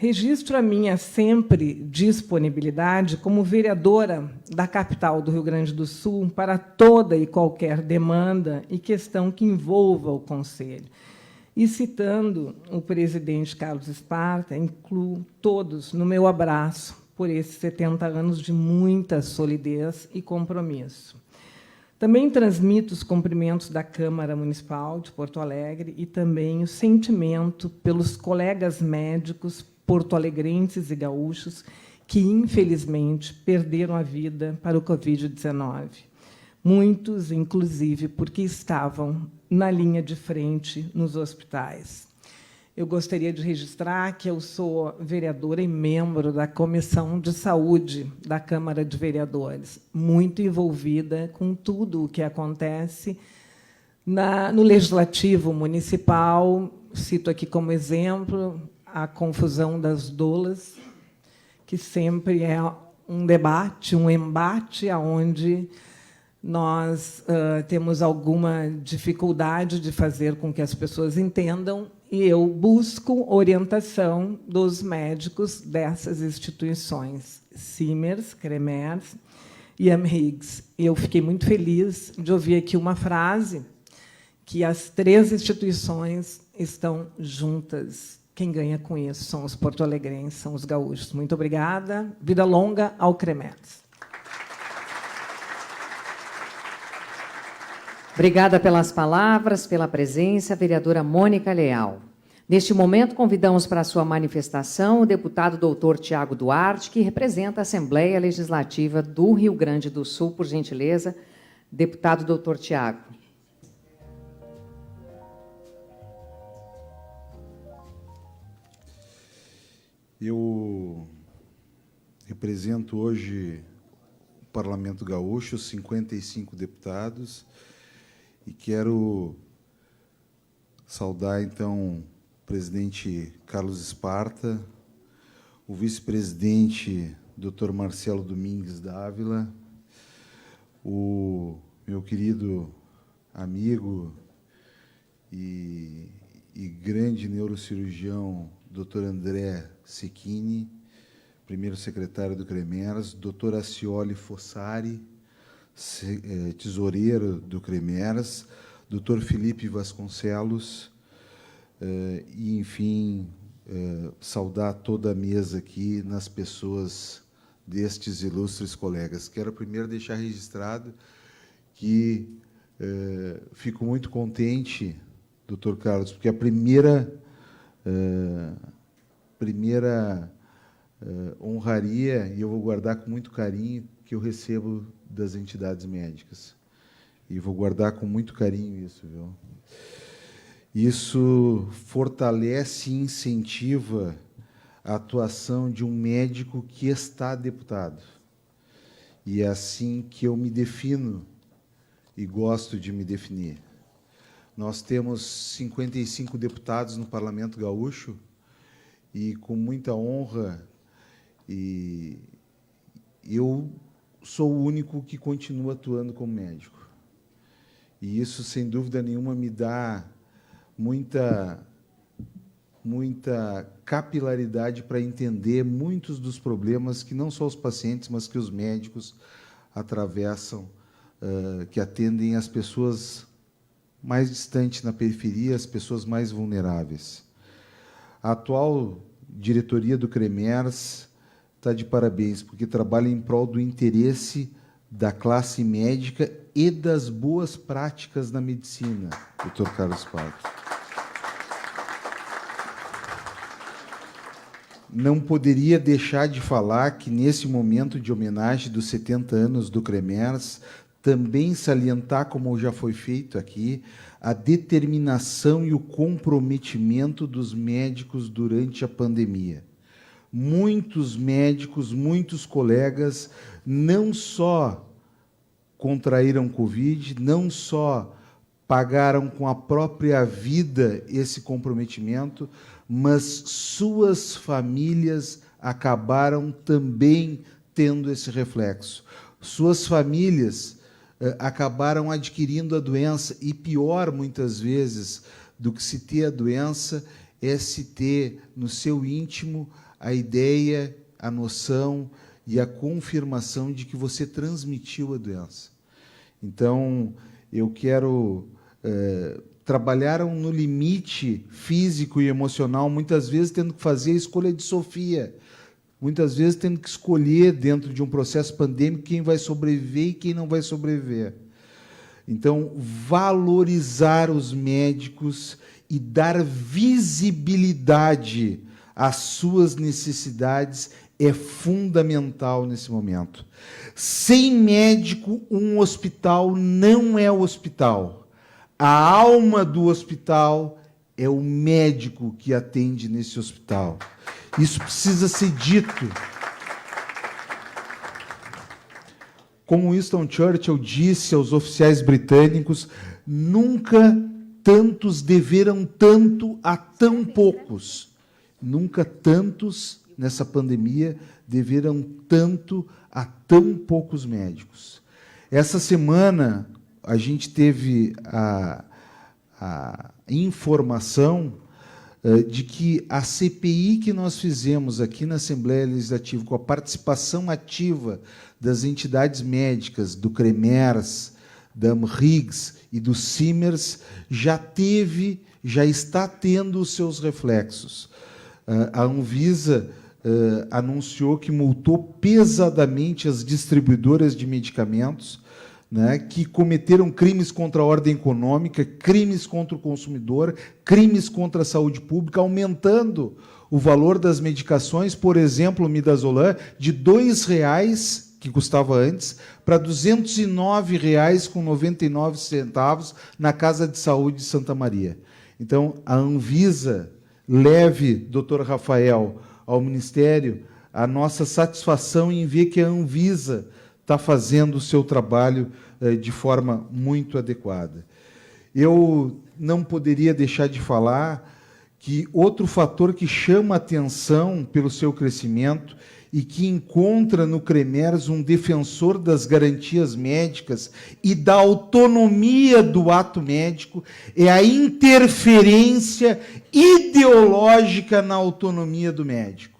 Registro a minha sempre disponibilidade como vereadora da capital do Rio Grande do Sul para toda e qualquer demanda e questão que envolva o Conselho. E, citando o presidente Carlos Esparta, incluo todos no meu abraço por esses 70 anos de muita solidez e compromisso. Também transmito os cumprimentos da Câmara Municipal de Porto Alegre e também o sentimento pelos colegas médicos porto-alegrenses e gaúchos que, infelizmente, perderam a vida para o Covid-19. Muitos, inclusive, porque estavam na linha de frente nos hospitais. Eu gostaria de registrar que eu sou vereadora e membro da Comissão de Saúde da Câmara de Vereadores, muito envolvida com tudo o que acontece no Legislativo Municipal. Cito aqui como exemplo a confusão das doulas, que sempre é um debate, um embate, onde nós temos alguma dificuldade de fazer com que as pessoas entendam, e eu busco orientação dos médicos dessas instituições, Simers, Cremers e Amhiggs. E eu fiquei muito feliz de ouvir aqui uma frase que as 3 instituições estão juntas. Quem ganha com isso são os porto-alegrenses, são os gaúchos. Muito obrigada. Vida longa ao Cremers. Obrigada pelas palavras, pela presença, vereadora Mônica Leal. Neste momento, convidamos para a sua manifestação o deputado doutor Tiago Duarte, que representa a Assembleia Legislativa do Rio Grande do Sul, por gentileza. Deputado doutor Tiago. Eu represento hoje o Parlamento Gaúcho, 55 deputados, e quero saudar, então, o presidente Carlos Esparta, o vice-presidente Dr. Marcelo Domingues Dávila, o meu querido amigo e grande neurocirurgião Dr. André Cecchini, primeiro secretário do CREMERS, Dr. Acioli Fossari, tesoureiro do CREMERS, Dr. Felipe Vasconcelos, e, enfim, saudar toda a mesa aqui nas pessoas destes ilustres colegas. Quero primeiro deixar registrado que fico muito contente, Dr. Carlos, porque a primeira honraria, e eu vou guardar com muito carinho, que eu recebo das entidades médicas. E vou guardar com muito carinho isso, viu? Isso fortalece e incentiva a atuação de um médico que está deputado. E é assim que eu me defino e gosto de me definir. Nós temos 55 deputados no Parlamento Gaúcho e, com muita honra, eu sou o único que continua atuando como médico. E isso, sem dúvida nenhuma, me dá muita capilaridade para entender muitos dos problemas que não só os pacientes, mas que os médicos atravessam, que atendem as pessoas mais distantes na periferia, as pessoas mais vulneráveis. A atual diretoria do CREMERS está de parabéns, porque trabalha em prol do interesse da classe médica e das boas práticas na medicina, doutor Carlos Esparta. Não poderia deixar de falar que, nesse momento de homenagem dos 70 anos do CREMERS, também salientar, como já foi feito aqui, a determinação e o comprometimento dos médicos durante a pandemia. Muitos médicos, muitos colegas, não só contraíram Covid, não só pagaram com a própria vida esse comprometimento, mas suas famílias acabaram também tendo esse reflexo. Suas famílias acabaram adquirindo a doença, e pior, muitas vezes, do que se ter a doença, é se ter no seu íntimo a ideia, a noção e a confirmação de que você transmitiu a doença. Então, eu quero trabalhar no limite físico e emocional, muitas vezes tendo que fazer a escolha de Sofia, muitas vezes tendo que escolher, dentro de um processo pandêmico, quem vai sobreviver e quem não vai sobreviver. Então, valorizar os médicos e dar visibilidade às suas necessidades é fundamental nesse momento. Sem médico, um hospital não é hospital. A alma do hospital é o médico que atende nesse hospital. Isso precisa ser dito. Como Winston Churchill disse aos oficiais britânicos, nunca tantos deveram tanto a tão poucos. Nunca tantos, nessa pandemia, deveram tanto a tão poucos médicos. Essa semana, a gente teve a informação de que a CPI que nós fizemos aqui na Assembleia Legislativa, com a participação ativa das entidades médicas, do CREMERS, da AMRIGS e do CIMERS, já está tendo os seus reflexos. A Anvisa anunciou que multou pesadamente as distribuidoras de medicamentos, né, que cometeram crimes contra a ordem econômica, crimes contra o consumidor, crimes contra a saúde pública, aumentando o valor das medicações, por exemplo, o Midazolam, de R$ 2,00, que custava antes, para R$ 209,99 na Casa de Saúde de Santa Maria. Então, a Anvisa leve, doutor Rafael, ao Ministério a nossa satisfação em ver que a Anvisa está fazendo o seu trabalho de forma muito adequada. Eu não poderia deixar de falar que outro fator que chama atenção pelo seu crescimento e que encontra no CREMERS um defensor das garantias médicas e da autonomia do ato médico é a interferência ideológica na autonomia do médico.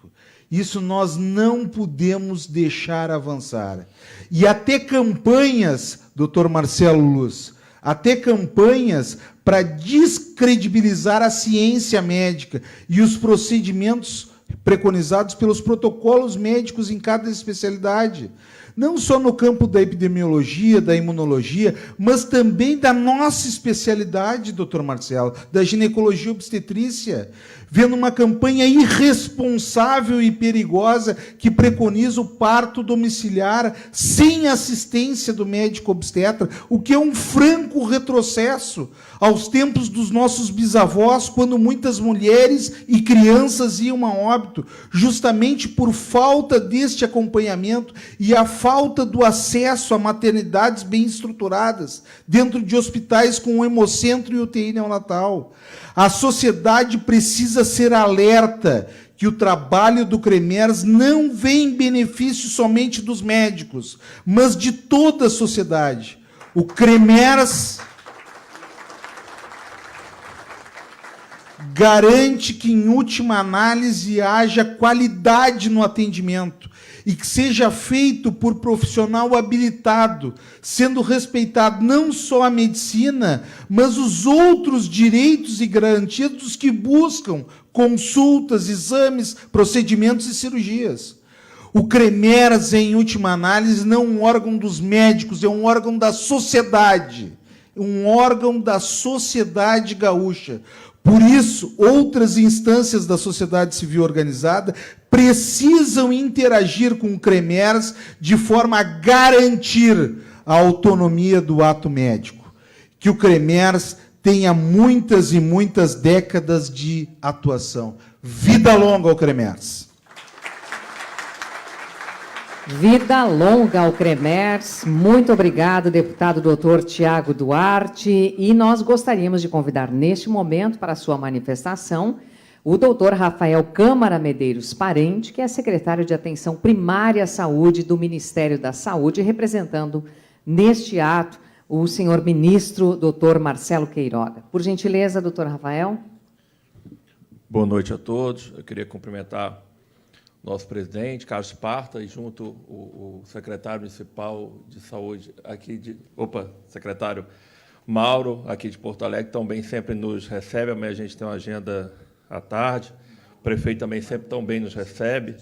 Isso nós não podemos deixar avançar. E até campanhas, doutor Marcelo Luz, até campanhas para descredibilizar a ciência médica e os procedimentos preconizados pelos protocolos médicos em cada especialidade. Não só no campo da epidemiologia, da imunologia, mas também da nossa especialidade, doutor Marcelo, da ginecologia obstetrícia, vendo uma campanha irresponsável e perigosa que preconiza o parto domiciliar sem assistência do médico obstetra, o que é um franco retrocesso aos tempos dos nossos bisavós, quando muitas mulheres e crianças iam a óbito, justamente por falta deste acompanhamento e a falta do acesso a maternidades bem estruturadas, dentro de hospitais com hemocentro e UTI neonatal. A sociedade precisa ser alerta que o trabalho do CREMERS não vem em benefício somente dos médicos, mas de toda a sociedade. O CREMERS garante que, em última análise, haja qualidade no atendimento e que seja feito por profissional habilitado, sendo respeitado não só a medicina, mas os outros direitos e garantias dos que buscam consultas, exames, procedimentos e cirurgias. O CREMERS, em última análise, não é um órgão dos médicos, é um órgão da sociedade, um órgão da sociedade gaúcha. Por isso, outras instâncias da sociedade civil organizada precisam interagir com o CREMERS de forma a garantir a autonomia do ato médico. Que o CREMERS tenha muitas e muitas décadas de atuação. Vida longa ao CREMERS. Vida longa ao CREMERS. Muito obrigado, deputado doutor Tiago Duarte. E nós gostaríamos de convidar, neste momento, para a sua manifestação, o doutor Rafael Câmara Medeiros Parente, que é secretário de Atenção Primária à Saúde do Ministério da Saúde, representando neste ato o senhor ministro, doutor Marcelo Queiroga. Por gentileza, doutor Rafael. Boa noite a todos. Eu queria cumprimentar nosso presidente, Carlos Esparta, e junto o secretário municipal de saúde aqui secretário Mauro, aqui de Porto Alegre, também sempre nos recebe. Amanhã a gente tem uma agenda à tarde. O prefeito também sempre tão bem nos recebe.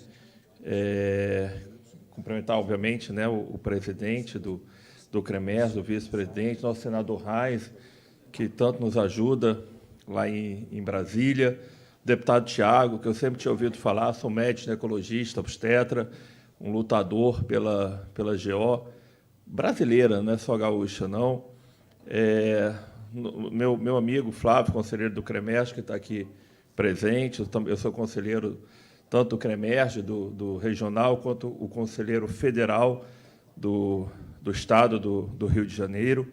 Cumprimentar, obviamente, né, o presidente do CREMERS, o vice-presidente, nosso senador Reis, que tanto nos ajuda lá em Brasília. Deputado Tiago, que eu sempre tinha ouvido falar, sou médico, ginecologista, obstetra, um lutador pela GO, brasileira, não é só gaúcha, não. Meu amigo Flávio, conselheiro do CREMERS, que está aqui presente, eu sou conselheiro tanto do CREMERS, do regional, quanto o conselheiro federal do Estado do Rio de Janeiro,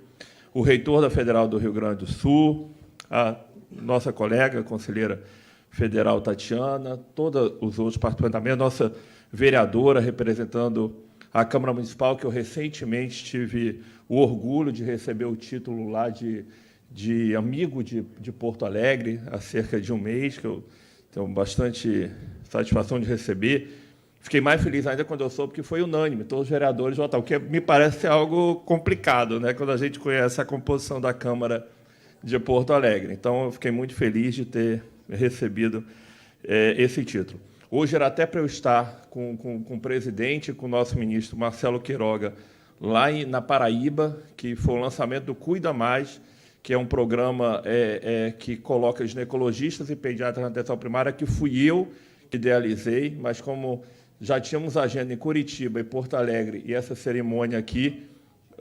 o reitor da Federal do Rio Grande do Sul, a nossa colega, a conselheira federal Tatiana, todos os outros participantes também, a nossa vereadora representando a Câmara Municipal, que eu recentemente tive o orgulho de receber o título lá de amigo de Porto Alegre, há cerca de um mês, que eu tenho bastante satisfação de receber. Fiquei mais feliz ainda quando eu soube que foi unânime, todos os vereadores votaram, o que me parece ser algo complicado, né, quando a gente conhece a composição da Câmara de Porto Alegre. Então, eu fiquei muito feliz de ter recebido esse título. Hoje era até para eu estar com o presidente, com o nosso ministro Marcelo Queiroga, lá na Paraíba, que foi o lançamento do Cuida Mais, que é um programa que coloca ginecologistas e pediatras na atenção primária, que fui eu que idealizei, mas como já tínhamos agenda em Curitiba e Porto Alegre, e essa cerimônia aqui,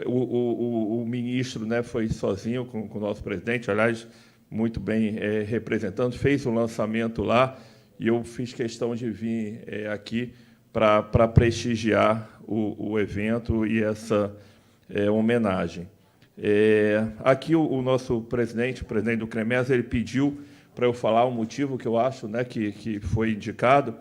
o ministro, né, foi sozinho com o nosso presidente, aliás, muito bem representando, fez o lançamento lá, e eu fiz questão de vir aqui para prestigiar o evento e essa homenagem. Aqui o nosso presidente, o presidente do CREMERS, ele pediu para eu falar o motivo que eu acho, né, que foi indicado.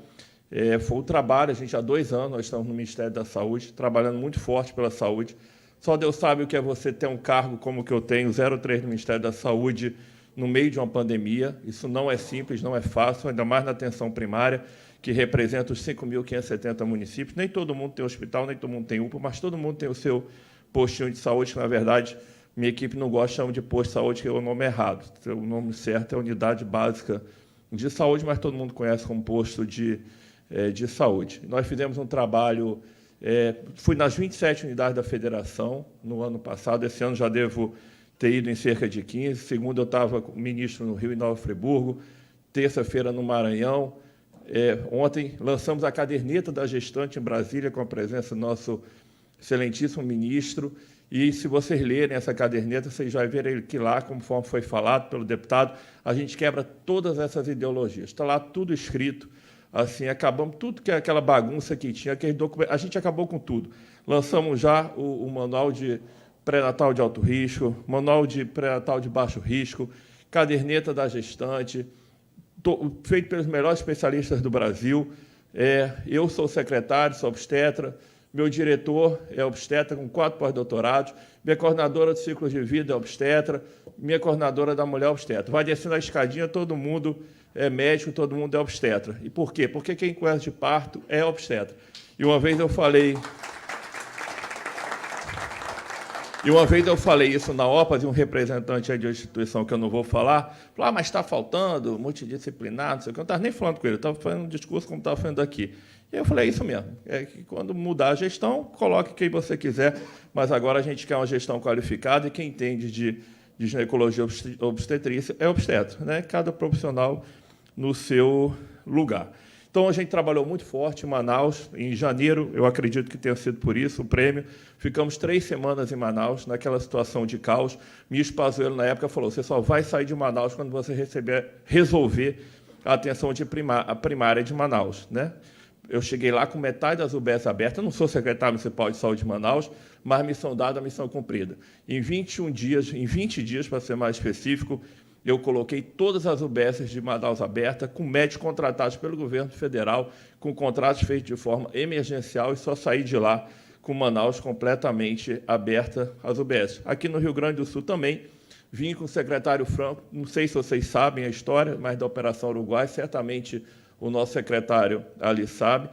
Foi o trabalho, a gente há 2 anos, nós estamos no Ministério da Saúde, trabalhando muito forte pela saúde. Só Deus sabe o que é você ter um cargo como o que eu tenho, 03 no Ministério da Saúde, no meio de uma pandemia. Isso não é simples, não é fácil, ainda mais na atenção primária, que representa os 5.570 municípios. Nem todo mundo tem hospital, nem todo mundo tem UPA, mas todo mundo tem o seu postinho de saúde, que, na verdade, minha equipe não gosta de chamar de posto de saúde, que é o nome errado. O nome certo é Unidade Básica de Saúde, mas todo mundo conhece como posto de saúde. Nós fizemos um trabalho, fui nas 27 unidades da federação no ano passado, esse ano já devo ter ido em cerca de 15. Segunda, eu estava com o ministro no Rio e Nova Friburgo, terça-feira no Maranhão. Ontem lançamos a caderneta da gestante em Brasília, com a presença do nosso excelentíssimo ministro, e se vocês lerem essa caderneta, vocês já verem que lá, conforme foi falado pelo deputado, a gente quebra todas essas ideologias. Está lá tudo escrito, assim, acabamos tudo que é aquela bagunça que tinha, aquele documento, a gente acabou com tudo. Lançamos já o manual de pré-natal de alto risco, manual de pré-natal de baixo risco, caderneta da gestante, feito pelos melhores especialistas do Brasil. Eu sou secretário, sou obstetra, meu diretor é obstetra com 4 pós-doutorados, minha coordenadora de ciclos de vida é obstetra, minha coordenadora da mulher é obstetra. Vai descendo a escadinha, todo mundo é médico, todo mundo é obstetra. E por quê? Porque quem conhece de parto é obstetra. E uma vez eu falei isso na OPAS, e um representante aí de uma instituição que eu não vou falar, falou, mas está faltando multidisciplinar, não sei o que. Eu não estava nem falando com ele, eu estava fazendo um discurso como estava fazendo aqui. E eu falei, é isso mesmo, que quando mudar a gestão, coloque quem você quiser, mas agora a gente quer uma gestão qualificada, e quem entende de ginecologia obstetrícia é obstetra, né? Cada profissional no seu lugar. Então, a gente trabalhou muito forte em Manaus. Em janeiro, eu acredito que tenha sido por isso o prêmio. Ficamos 3 semanas em Manaus, naquela situação de caos. Ministro Pazuello, na época, falou, você só vai sair de Manaus quando você resolver a atenção a primária de Manaus, né? Eu cheguei lá com metade das UBS abertas. Eu não sou secretário municipal de saúde de Manaus, mas missão dada, missão cumprida. Em 20 dias, para ser mais específico, eu coloquei todas as UBSs de Manaus abertas, com médicos contratados pelo governo federal, com contratos feitos de forma emergencial, e só saí de lá com Manaus completamente aberta às UBSs. Aqui no Rio Grande do Sul também, vim com o secretário Franco, não sei se vocês sabem a história, mas da Operação Uruguai, certamente o nosso secretário ali sabe,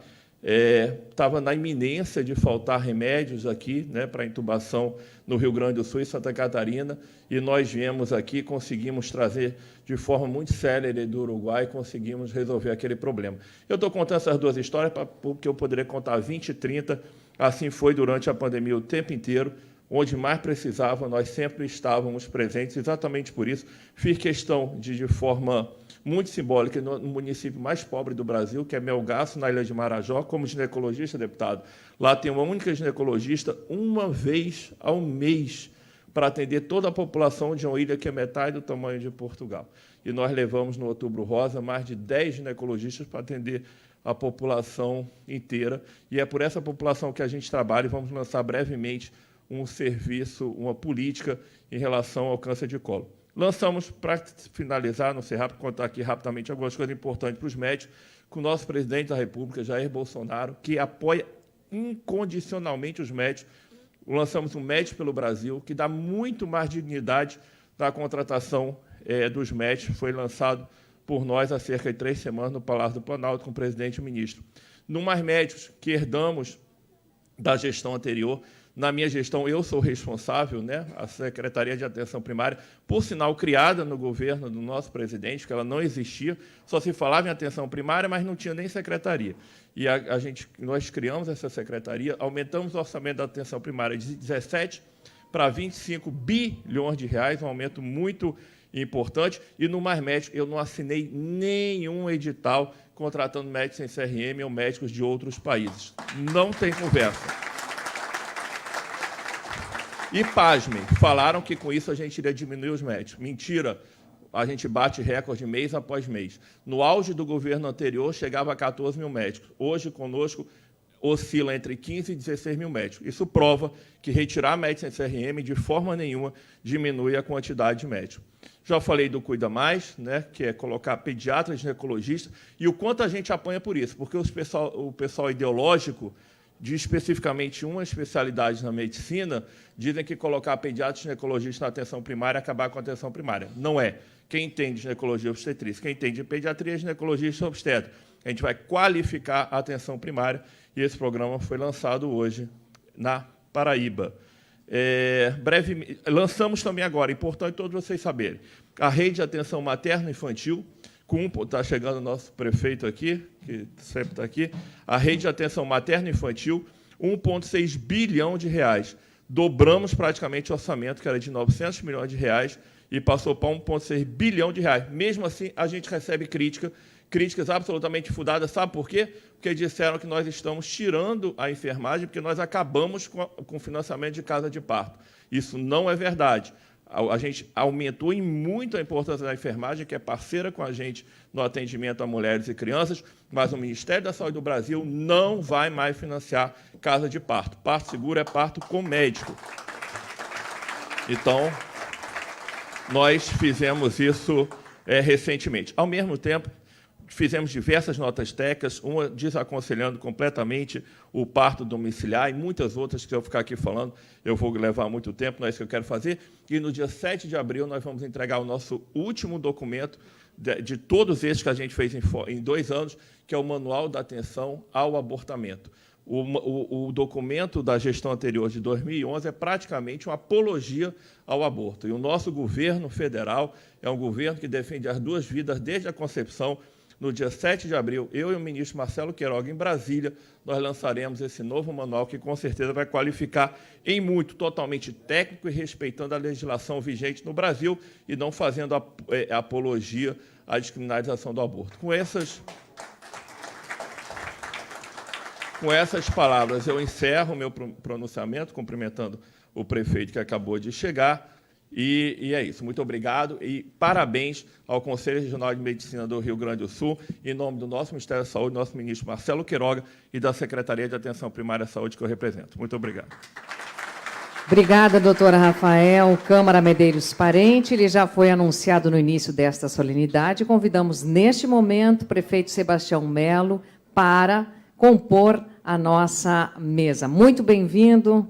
estava na iminência de faltar remédios aqui, né, para intubação no Rio Grande do Sul e Santa Catarina, e nós viemos aqui, conseguimos trazer de forma muito célere do Uruguai, conseguimos resolver aquele problema. Eu estou contando essas duas histórias porque eu poderia contar 20 e 30, assim foi durante a pandemia o tempo inteiro, onde mais precisava, nós sempre estávamos presentes, exatamente por isso. Fiz questão de forma muito simbólica, no município mais pobre do Brasil, que é Melgaço, na Ilha de Marajó, como ginecologista, deputado. Lá tem uma única ginecologista, uma vez ao mês, para atender toda a população de uma ilha que é metade do tamanho de Portugal. E nós levamos, no Outubro Rosa, mais de 10 ginecologistas para atender a população inteira. E é por essa população que a gente trabalha, e vamos lançar brevemente um serviço, uma política em relação ao câncer de colo. Lançamos, para finalizar, não sei rápido, contar aqui rapidamente algumas coisas importantes para os médicos, com o nosso presidente da República, Jair Bolsonaro, que apoia incondicionalmente os médicos. Lançamos um Médico pelo Brasil, que dá muito mais dignidade na contratação dos médicos. Foi lançado por nós há cerca de 3 semanas no Palácio do Planalto, com o presidente e o ministro. No Mais Médicos, que herdamos da gestão anterior, na minha gestão, eu sou responsável, né, a Secretaria de Atenção Primária, por sinal criada no governo do nosso presidente, que ela não existia, só se falava em atenção primária, mas não tinha nem secretaria. E nós criamos essa secretaria, aumentamos o orçamento da atenção primária de 17 para 25 bilhões de reais, um aumento muito importante. E no Mais Médicos, eu não assinei nenhum edital contratando médicos sem CRM ou médicos de outros países. Não tem conversa. E, pasmem, falaram que com isso a gente iria diminuir os médicos. Mentira, a gente bate recorde mês após mês. No auge do governo anterior, chegava a 14 mil médicos. Hoje, conosco, oscila entre 15 e 16 mil médicos. Isso prova que retirar médicos sem CRM, de forma nenhuma, diminui a quantidade de médicos. Já falei do Cuida Mais, né, que é colocar pediatras, ginecologistas, e o quanto a gente apanha por isso, porque o pessoal ideológico de especificamente uma especialidade na medicina, dizem que colocar pediatra e ginecologista na atenção primária é acabar com a atenção primária. Não é. Quem entende ginecologia e obstetrícia, quem entende pediatria, ginecologista e obstetra. A gente vai qualificar a atenção primária, e esse programa foi lançado hoje na Paraíba. Lançamos também agora, importante todos vocês saberem, a rede de atenção materno-infantil, está chegando o nosso prefeito aqui, que sempre está aqui, a rede de atenção materno-infantil, 1,6 bilhão de reais. Dobramos praticamente o orçamento, que era de 900 milhões de reais, e passou para 1,6 bilhão de reais. Mesmo assim, a gente recebe críticas absolutamente fundadas. Sabe por quê? Porque disseram que nós estamos tirando a enfermagem, porque nós acabamos com o financiamento de casa de parto. Isso não é verdade. A gente aumentou em muito a importância da enfermagem, que é parceira com a gente no atendimento a mulheres e crianças, mas o Ministério da Saúde do Brasil não vai mais financiar casa de parto. Parto seguro é parto com médico. Então, nós fizemos isso recentemente. Ao mesmo tempo, fizemos diversas notas técnicas, uma desaconselhando completamente o parto domiciliar e muitas outras que, se eu ficar aqui falando, eu vou levar muito tempo, não é isso que eu quero fazer. E no dia 7 de abril nós vamos entregar o nosso último documento de todos esses que a gente fez em 2 anos, que é o Manual da Atenção ao Abortamento. O documento da gestão anterior, de 2011, é praticamente uma apologia ao aborto. E o nosso governo federal é um governo que defende as 2 vidas desde a concepção. No dia 7 de abril, eu e o ministro Marcelo Queiroga, em Brasília, nós lançaremos esse novo manual que, com certeza, vai qualificar em muito, totalmente técnico e respeitando a legislação vigente no Brasil e não fazendo apologia à descriminalização do aborto. Com essas palavras, eu encerro o meu pronunciamento, cumprimentando o prefeito que acabou de chegar. E é isso. Muito obrigado e parabéns ao Conselho Regional de Medicina do Rio Grande do Sul, em nome do nosso Ministério da Saúde, nosso ministro Marcelo Queiroga e da Secretaria de Atenção Primária à Saúde que eu represento. Muito obrigado. Obrigada, doutora Rafael. Câmara Medeiros Parente, ele já foi anunciado no início desta solenidade. Convidamos, neste momento, o prefeito Sebastião Melo para compor a nossa mesa. Muito bem-vindo.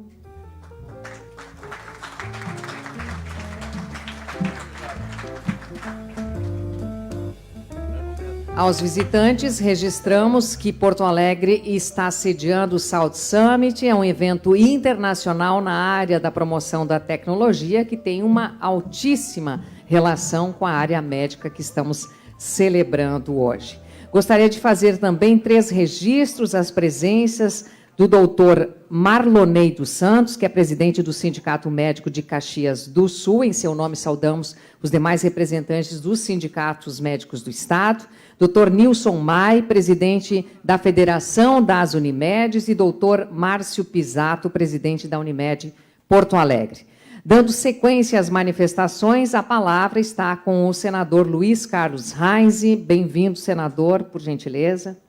Aos visitantes, registramos que Porto Alegre está sediando o South Summit, é um evento internacional na área da promoção da tecnologia que tem uma altíssima relação com a área médica que estamos celebrando hoje. Gostaria de fazer também 3 registros às presenças do doutor Marlonei dos Santos, que é presidente do Sindicato Médico de Caxias do Sul. Em seu nome, saudamos os demais representantes dos sindicatos médicos do Estado. Dr. Nilson Mai, presidente da Federação das Unimedes, e Dr. Márcio Pisato, presidente da Unimed Porto Alegre. Dando sequência às manifestações, a palavra está com o senador Luiz Carlos Reis. Bem-vindo, senador, por gentileza.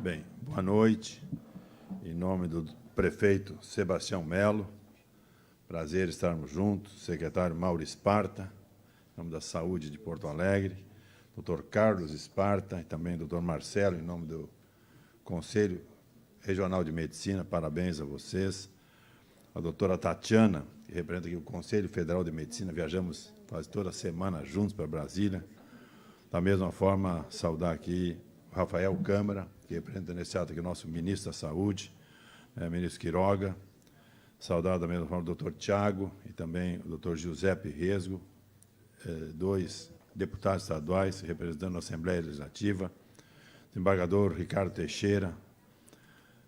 Bem, boa noite. Em nome do prefeito Sebastião Melo, prazer estarmos juntos, secretário Mauro Esparta, em nome da Saúde de Porto Alegre, doutor Carlos Esparta e também doutor Marcelo, em nome do Conselho Regional de Medicina, parabéns a vocês. A doutora Tatiana, que representa aqui o Conselho Federal de Medicina, viajamos quase toda semana juntos para Brasília. Da mesma forma, saudar aqui o Rafael Câmara, que representa nesse ato aqui o nosso ministro da Saúde, ministro Quiroga. Saudar da mesma forma o doutor Tiago e também o doutor Giuseppe Resgo, 2 deputados estaduais representando a Assembleia Legislativa, desembargador Ricardo Teixeira,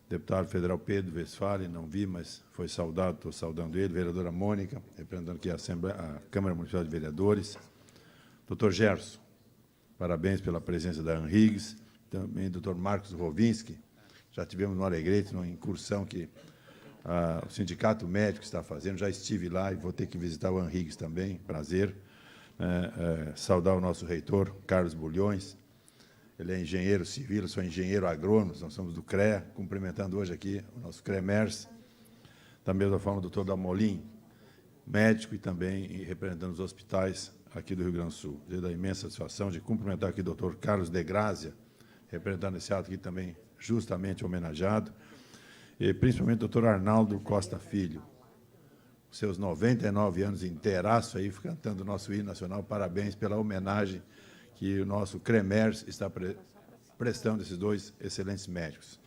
deputado federal Pedro Westphalen, não vi, mas foi saudado, estou saudando ele, vereadora Mônica, representando aqui a Câmara Municipal de Vereadores, doutor Gerson, parabéns pela presença da Anhiggs, também doutor Marcos Rovinski, já tivemos no Alegrete, numa incursão que o Sindicato Médico está fazendo, já estive lá e vou ter que visitar o Anhiggs também, prazer. Saudar o nosso reitor, Carlos Bulhões, ele é engenheiro civil, eu sou engenheiro agrônomo, nós somos do CREA, cumprimentando hoje aqui o nosso CREMERS, da mesma forma o doutor Damolim, médico e também representando os hospitais aqui do Rio Grande do Sul. Desde a imensa satisfação de cumprimentar aqui o doutor Carlos de Grazia, representando esse ato aqui também justamente homenageado, e principalmente o doutor Arnaldo Costa Filho, seus 99 anos inteiraço aí, cantando o nosso hino nacional. Parabéns pela homenagem que o nosso CREMERS está prestando a esses 2 excelentes médicos.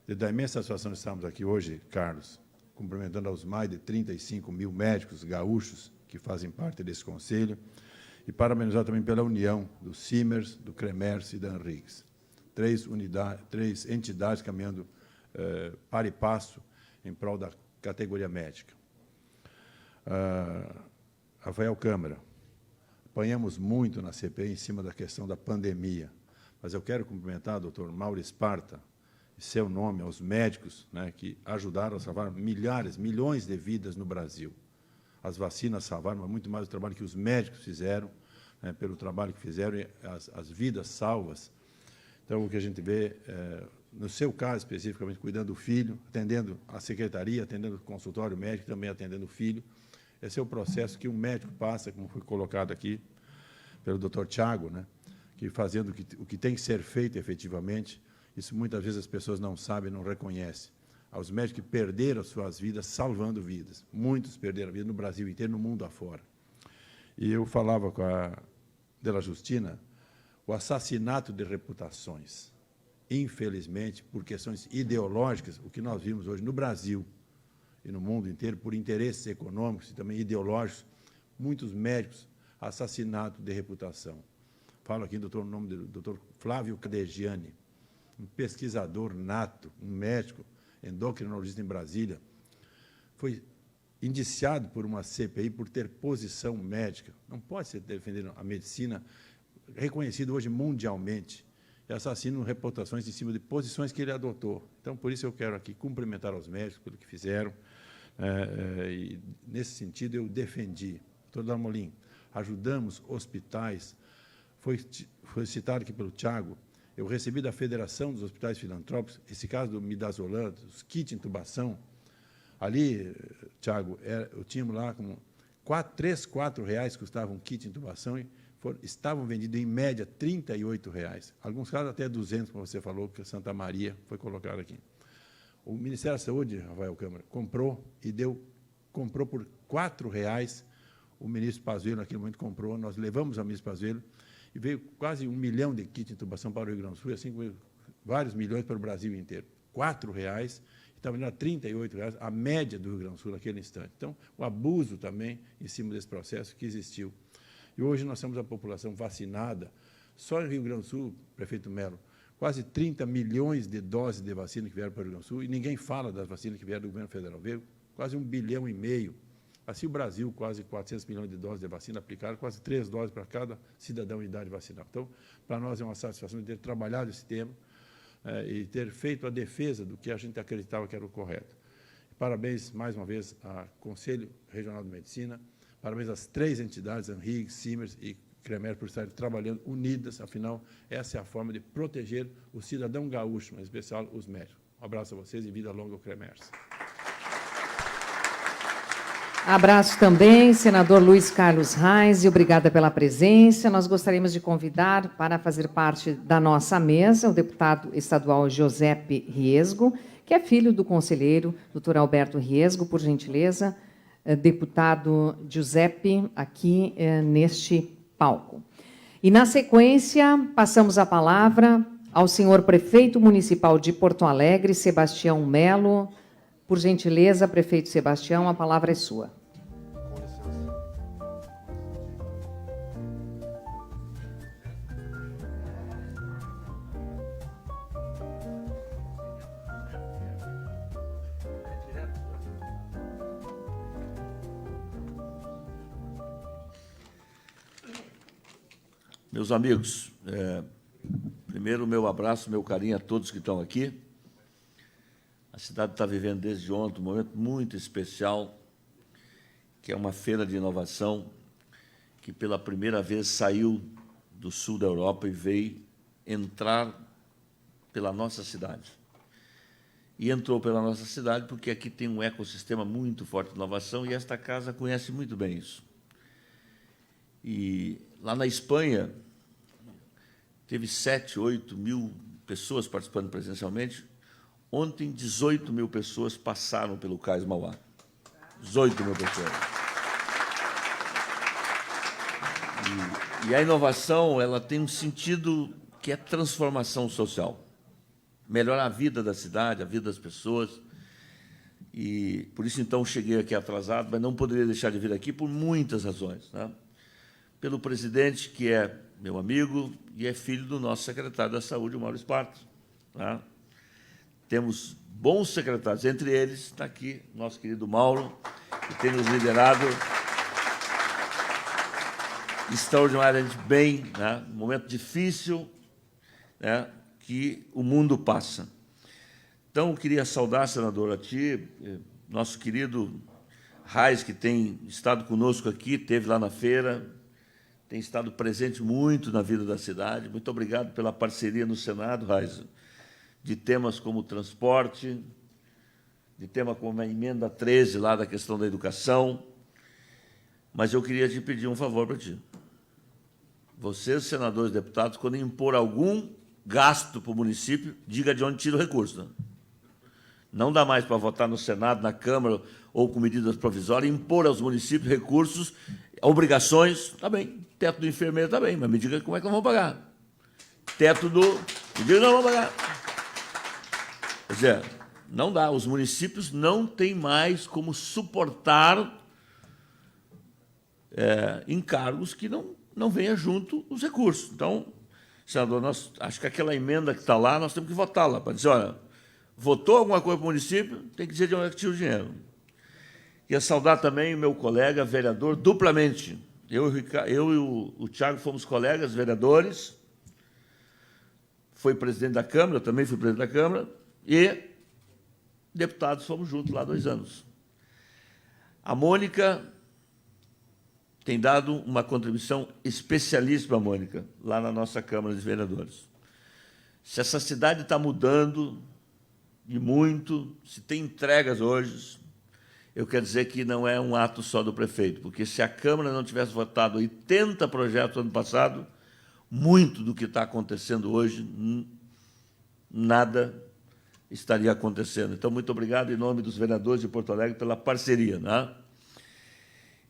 Desde a imensa satisfação de estarmos aqui hoje, Carlos, cumprimentando aos mais de 35 mil médicos gaúchos que fazem parte desse conselho, e parabenizar também pela união do CIMERS, do CREMERS e da Anhiggs. 3 entidades caminhando para e passo em prol da categoria médica. Rafael Câmara, apanhamos muito na CPI em cima da questão da pandemia, mas eu quero cumprimentar o doutor Mauro Esparta, em seu nome, aos médicos, né, que ajudaram a salvar milhões de vidas no Brasil. As vacinas salvaram, mas muito mais o trabalho que os médicos fizeram, né, pelo trabalho que fizeram, e as vidas salvas. Então, o que a gente vê, no seu caso especificamente, cuidando do filho, atendendo a secretaria, atendendo o consultório médico, também atendendo o filho. Esse é o processo que um médico passa, como foi colocado aqui pelo doutor Tiago, né, que fazendo o que tem que ser feito efetivamente, isso muitas vezes as pessoas não sabem, não reconhecem. Aos médicos que perderam suas vidas, salvando vidas. Muitos perderam a vida no Brasil inteiro, no mundo afora. E eu falava com a Dela Justina, o assassinato de reputações, infelizmente, por questões ideológicas, o que nós vimos hoje no Brasil e no mundo inteiro, por interesses econômicos e também ideológicos, muitos médicos, assassinato de reputação. Falo aqui no nome do doutor Flávio Cadegiani, um pesquisador nato, um médico, endocrinologista em Brasília, foi indiciado por uma CPI por ter posição médica. Não pode ser defender a medicina, reconhecido hoje mundialmente, e assassino reputações em cima de posições que ele adotou. Então, por isso eu quero aqui cumprimentar os médicos pelo que fizeram, e nesse sentido eu defendi. Doutor Damolim, ajudamos hospitais, foi citado aqui pelo Tiago, eu recebi da Federação dos Hospitais Filantrópicos, esse caso do Midazolam, os kits de intubação, ali, Tiago, eu tinha lá com R$ 3, R$ 4 custava um kit de intubação, e estavam vendidos, em média, R$ 38. Alguns casos até 200, como você falou, que Santa Maria foi colocado aqui. O Ministério da Saúde, Rafael Câmara, comprou por R$ 4,00. O ministro Pazuello, naquele momento, comprou. Nós levamos ao ministro Pazuello e veio quase 1 milhão de kits de intubação para o Rio Grande do Sul, assim como vários milhões para o Brasil inteiro. R$ 4,00, estava vendendo a R$ 38,00, a média do Rio Grande do Sul naquele instante. Então, o abuso também em cima desse processo que existiu. E hoje nós temos a população vacinada, só no Rio Grande do Sul, prefeito Melo, quase 30 milhões de doses de vacina que vieram para o Rio Grande do Sul, e ninguém fala das vacinas que vieram do governo federal. Veio quase 1,5 bilhão. Assim, o Brasil, quase 400 milhões de doses de vacina aplicadas, quase 3 doses para cada cidadão em idade vacinal. Então, para nós é uma satisfação de ter trabalhado esse tema e ter feito a defesa do que a gente acreditava que era o correto. Parabéns, mais uma vez, ao Conselho Regional de Medicina, parabéns às 3 entidades, ANRIG, Simers e CREMER, por estarem trabalhando unidas, afinal, essa é a forma de proteger o cidadão gaúcho, mas em especial os médicos. Um abraço a vocês e vida longa ao CREMERS. Abraço também, senador Luiz Carlos Reis, e obrigada pela presença. Nós gostaríamos de convidar para fazer parte da nossa mesa o deputado estadual Giuseppe Riesgo, que é filho do conselheiro Dr. Alberto Riesgo, por gentileza, deputado Giuseppe, aqui neste palco. E, na sequência, passamos a palavra ao senhor prefeito municipal de Porto Alegre, Sebastião Melo. Por gentileza, prefeito Sebastião, a palavra é sua. Meus amigos, primeiro, meu abraço, meu carinho a todos que estão aqui. A cidade está vivendo desde ontem um momento muito especial, que é uma feira de inovação que, pela primeira vez, saiu do sul da Europa e veio entrar pela nossa cidade. E entrou pela nossa cidade porque aqui tem um ecossistema muito forte de inovação e esta casa conhece muito bem isso. E lá na Espanha, teve 7, 8 mil pessoas participando presencialmente. Ontem, 18 mil pessoas passaram pelo Cais Mauá. 18 mil pessoas. E a inovação, ela tem um sentido que é transformação social. Melhorar a vida da cidade, a vida das pessoas. E, por isso, então, cheguei aqui atrasado, mas não poderia deixar de vir aqui por muitas razões, né? Pelo presidente, que é meu amigo e é filho do nosso secretário da Saúde, o Mauro Esparta, né? Temos bons secretários, entre eles está aqui nosso querido Mauro, que tem nos liderado extraordinariamente bem, né? Um momento difícil, né, que o mundo passa. Então, eu queria saudar, senador, a ti, nosso querido Reis, que tem estado conosco aqui, esteve lá na feira, tem estado presente muito na vida da cidade. Muito obrigado pela parceria no Senado, Reis, de temas como transporte, de tema como a emenda 13, lá da questão da educação. Mas eu queria te pedir um favor para ti. Vocês, senadores e deputados, quando impor algum gasto para o município, diga de onde tira o recurso, né? Não dá mais para votar no Senado, na Câmara, ou com medidas provisórias, impor aos municípios recursos, obrigações, está bem. Teto do enfermeiro está bem, mas me diga como é que nós vamos pagar. Teto do... Me diga que nós vamos pagar. Quer dizer, não dá. Os municípios não têm mais como suportar encargos que não venha junto os recursos. Então, senador, acho que aquela emenda que está lá, nós temos que votá-la, para dizer, olha, votou alguma coisa para o município, tem que dizer de onde é que tira o dinheiro. Queria saudar também o meu colega vereador, duplamente. Eu e o Thiago fomos colegas vereadores, foi presidente da Câmara, eu também fui presidente da Câmara, e deputados fomos juntos lá 2 anos. A Mônica tem dado uma contribuição especialíssima, Mônica, lá na nossa Câmara de Vereadores. Se essa cidade está mudando, e muito, se tem entregas hoje, eu quero dizer que não é um ato só do prefeito, porque se a Câmara não tivesse votado 80 projetos no ano passado, muito do que está acontecendo hoje, nada estaria acontecendo. Então, muito obrigado em nome dos vereadores de Porto Alegre pela parceria, né?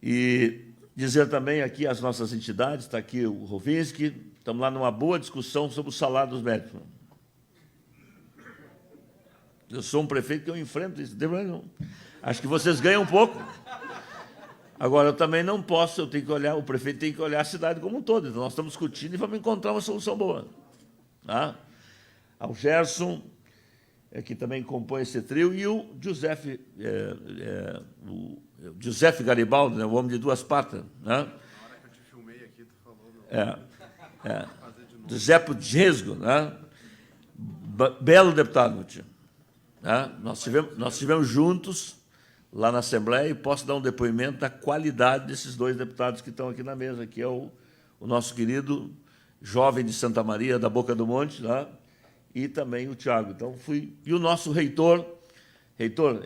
E dizer também aqui às nossas entidades, está aqui o Rovinski, estamos lá numa boa discussão sobre o salário dos médicos. Eu sou um prefeito que eu enfrento isso, não. Acho que vocês ganham um pouco. Agora, eu também não posso, eu tenho que olhar, o prefeito tem que olhar a cidade como um todo. Então, nós estamos discutindo e vamos encontrar uma solução boa. Tá? Ao Gerson, que também compõe esse trio, e o Giuseppe Garibaldi, né, o homem de duas patas. Né? Na hora que eu te filmei aqui, tu falou... Giuseppe Gesgo, né? Belo deputado, tio. Né? Nós tivemos juntos lá na Assembleia, e posso dar um depoimento da qualidade desses dois deputados que estão aqui na mesa, que é o nosso querido jovem de Santa Maria, da Boca do Monte, né? E também o Tiago. Então, e o nosso reitor,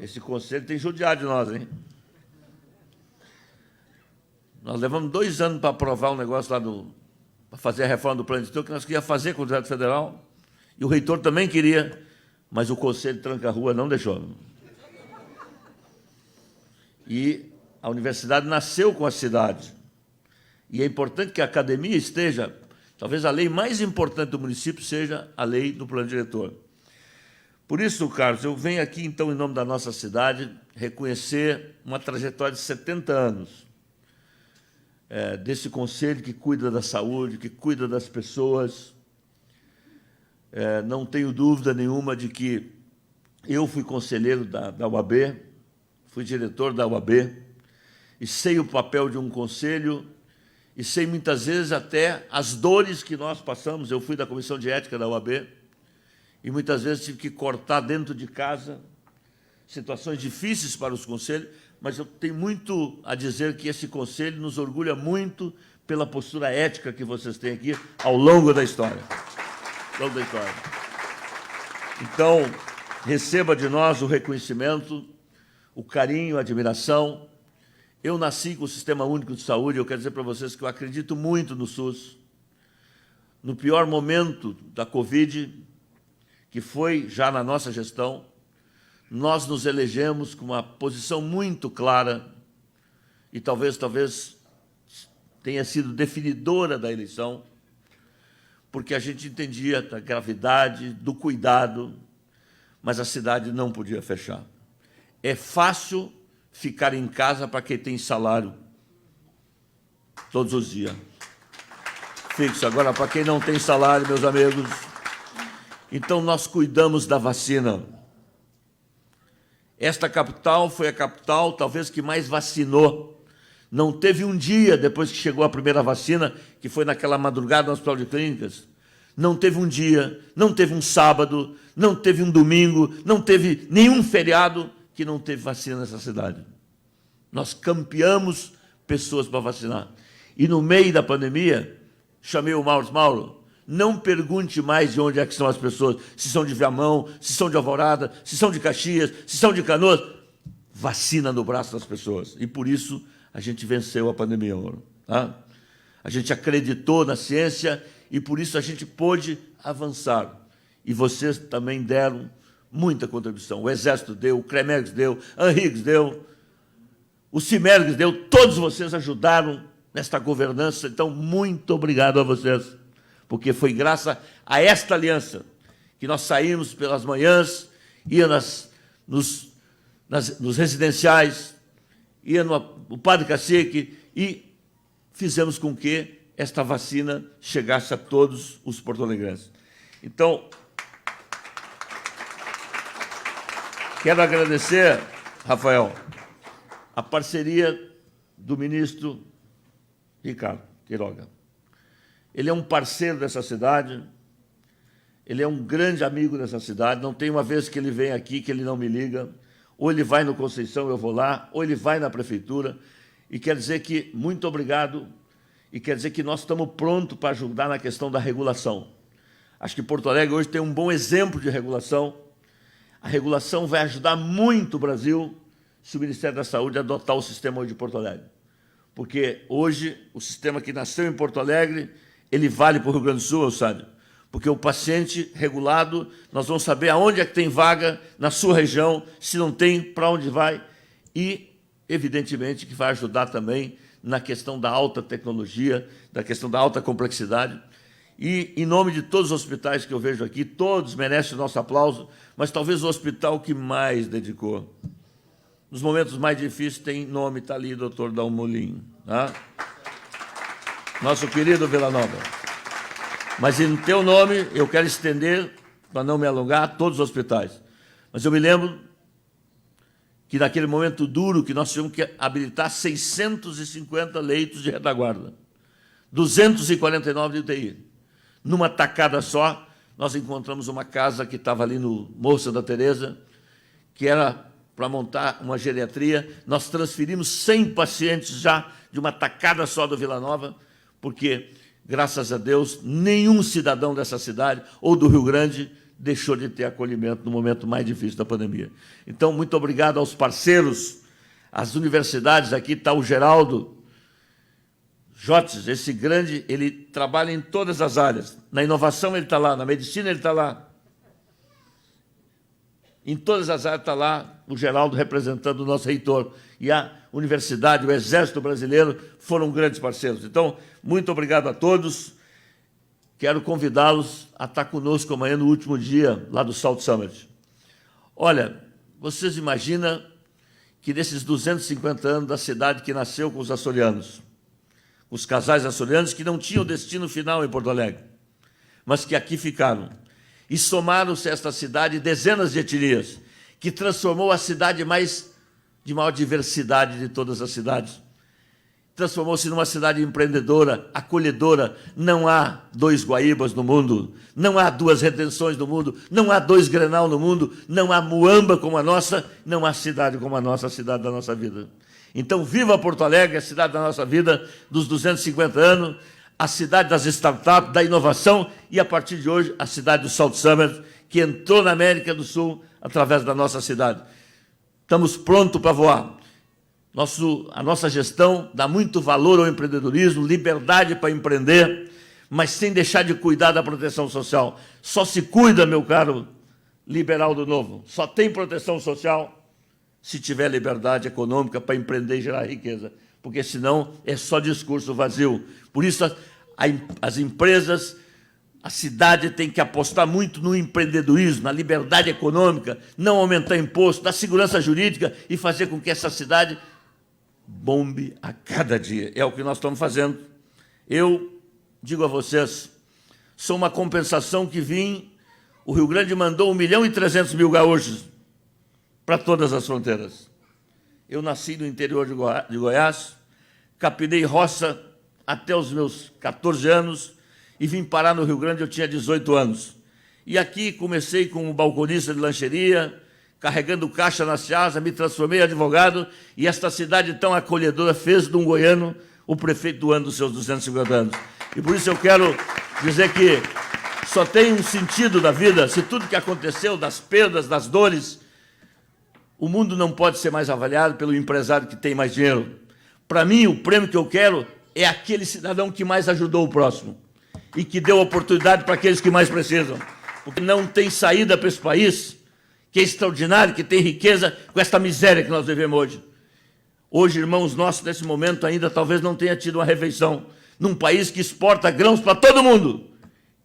esse conselho tem judiado de nós, hein? Nós levamos 2 anos para aprovar um negócio lá para fazer a reforma do plano de estudo, que nós queríamos fazer com o Direto Federal, e o reitor também queria, mas o Conselho Tranca-Rua não deixou. E a universidade nasceu com a cidade. E é importante que a academia esteja, talvez a lei mais importante do município seja a lei do plano diretor. Por isso, Carlos, eu venho aqui, então, em nome da nossa cidade, reconhecer uma trajetória de 70 anos desse conselho que cuida da saúde, que cuida das pessoas. Não tenho dúvida nenhuma de que eu fui conselheiro da UAB, fui diretor da UAB, e sei o papel de um conselho, e sei muitas vezes até as dores que nós passamos. Eu fui da Comissão de Ética da UAB, e muitas vezes tive que cortar dentro de casa situações difíceis para os conselhos, mas eu tenho muito a dizer que esse conselho nos orgulha muito pela postura ética que vocês têm aqui ao longo da história. Então, receba de nós o reconhecimento, o carinho, a admiração. Eu nasci com o Sistema Único de Saúde, eu quero dizer para vocês que eu acredito muito no SUS. No pior momento da Covid, que foi já na nossa gestão, nós nos elegemos com uma posição muito clara, e talvez tenha sido definidora da eleição, porque a gente entendia da gravidade, do cuidado, mas a cidade não podia fechar. É fácil ficar em casa para quem tem salário todos os dias. Fixo. Agora, para quem não tem salário, meus amigos, então nós cuidamos da vacina. Esta capital foi a capital, talvez, que mais vacinou. Não teve um dia, depois que chegou a primeira vacina, que foi naquela madrugada no Hospital de Clínicas, não teve um dia, não teve um sábado, não teve um domingo, não teve nenhum feriado que não teve vacina nessa cidade. Nós campeamos pessoas para vacinar. E no meio da pandemia, chamei o Mauro, não pergunte mais de onde é que são as pessoas, se são de Viamão, se são de Alvorada, se são de Caxias, se são de Canoas. Vacina no braço das pessoas. E por isso a gente venceu a pandemia. Tá? A gente acreditou na ciência e por isso a gente pôde avançar. E vocês também deram muita contribuição. O Exército deu, o CREMERGS deu, a ANRIGS deu, o CIMERGS deu, todos vocês ajudaram nesta governança. Então, muito obrigado a vocês, porque foi graças a esta aliança que nós saímos pelas manhãs, ia nos residenciais, ia no Padre Cacique e fizemos com que esta vacina chegasse a todos os porto-alegrenses. Então, quero agradecer, Rafael, a parceria do ministro Ricardo Queiroga. Ele é um parceiro dessa cidade, ele é um grande amigo dessa cidade, não tem uma vez que ele vem aqui que ele não me liga, ou ele vai no Conceição, eu vou lá, ou ele vai na prefeitura, e quer dizer que, muito obrigado, e quer dizer que nós estamos prontos para ajudar na questão da regulação. Acho que Porto Alegre hoje tem um bom exemplo de regulação. A regulação vai ajudar muito o Brasil se o Ministério da Saúde adotar o sistema hoje de Porto Alegre. Porque hoje, o sistema que nasceu em Porto Alegre, ele vale para o Rio Grande do Sul, Eustáquio. Porque o paciente regulado, nós vamos saber aonde é que tem vaga na sua região, se não tem, para onde vai. E, evidentemente, que vai ajudar também na questão da alta tecnologia, da questão da alta complexidade. E, em nome de todos os hospitais que eu vejo aqui, todos merecem o nosso aplauso, mas talvez o hospital que mais dedicou. Nos momentos mais difíceis tem nome, está ali, doutor Dalmolin. Tá? Nosso querido Vila Nova. Mas, em teu nome, eu quero estender, para não me alongar, a todos os hospitais. Mas eu me lembro que, naquele momento duro, que nós tivemos que habilitar 650 leitos de retaguarda, 249 de UTI. Numa tacada só, nós encontramos uma casa que estava ali no Morro Santa Teresa, que era para montar uma geriatria. Nós transferimos 100 pacientes já de uma tacada só do Vila Nova, porque, graças a Deus, nenhum cidadão dessa cidade ou do Rio Grande deixou de ter acolhimento no momento mais difícil da pandemia. Então, muito obrigado aos parceiros, às universidades. Aqui está o Geraldo Jotes, esse grande, ele trabalha em todas as áreas. Na inovação ele está lá, na medicina ele está lá. Em todas as áreas está lá o Geraldo representando o nosso reitor. E a universidade, o Exército Brasileiro foram grandes parceiros. Então, muito obrigado a todos. Quero convidá-los a estar conosco amanhã no último dia lá do Salt Summit. Olha, vocês imaginam que nesses 250 anos da cidade que nasceu com os açorianos, os casais açorianos que não tinham destino final em Porto Alegre, mas que aqui ficaram. E somaram-se a esta cidade dezenas de etnias, que transformou a cidade de maior diversidade de todas as cidades. Transformou-se numa cidade empreendedora, acolhedora. Não há 2 Guaíbas no mundo, não há 2 Redenções no mundo, não há 2 Grenal no mundo, não há Muamba como a nossa, não há cidade como a nossa, a cidade da nossa vida. Então, viva Porto Alegre, a cidade da nossa vida, dos 250 anos, a cidade das startups, da inovação e, a partir de hoje, a cidade do Salt Summit, que entrou na América do Sul através da nossa cidade. Estamos prontos para voar. A nossa gestão dá muito valor ao empreendedorismo, liberdade para empreender, mas sem deixar de cuidar da proteção social. Só se cuida, meu caro liberal do Novo, só tem proteção social se tiver liberdade econômica para empreender e gerar riqueza, porque senão é só discurso vazio. Por isso, as empresas, a cidade tem que apostar muito no empreendedorismo, na liberdade econômica, não aumentar imposto, dar segurança jurídica e fazer com que essa cidade bombe a cada dia. É o que nós estamos fazendo. Eu digo a vocês, sou uma compensação que o Rio Grande mandou 1.300.000 gaúchos para todas as fronteiras. Eu nasci no interior de Goiás, capinei roça até os meus 14 anos e vim parar no Rio Grande, eu tinha 18 anos. E aqui comecei como balconista de lancheria, carregando caixa na Ceasa, me transformei em advogado e esta cidade tão acolhedora fez de um goiano o prefeito do ano dos seus 250 anos. E por isso eu quero dizer que só tem um sentido da vida, se tudo que aconteceu, das perdas, das dores, o mundo não pode ser mais avaliado pelo empresário que tem mais dinheiro. Para mim, o prêmio que eu quero é aquele cidadão que mais ajudou o próximo e que deu oportunidade para aqueles que mais precisam. Porque não tem saída para esse país, que é extraordinário, que tem riqueza, com esta miséria que nós vivemos hoje. Hoje, irmãos nossos, nesse momento, ainda talvez não tenha tido uma refeição, num país que exporta grãos para todo mundo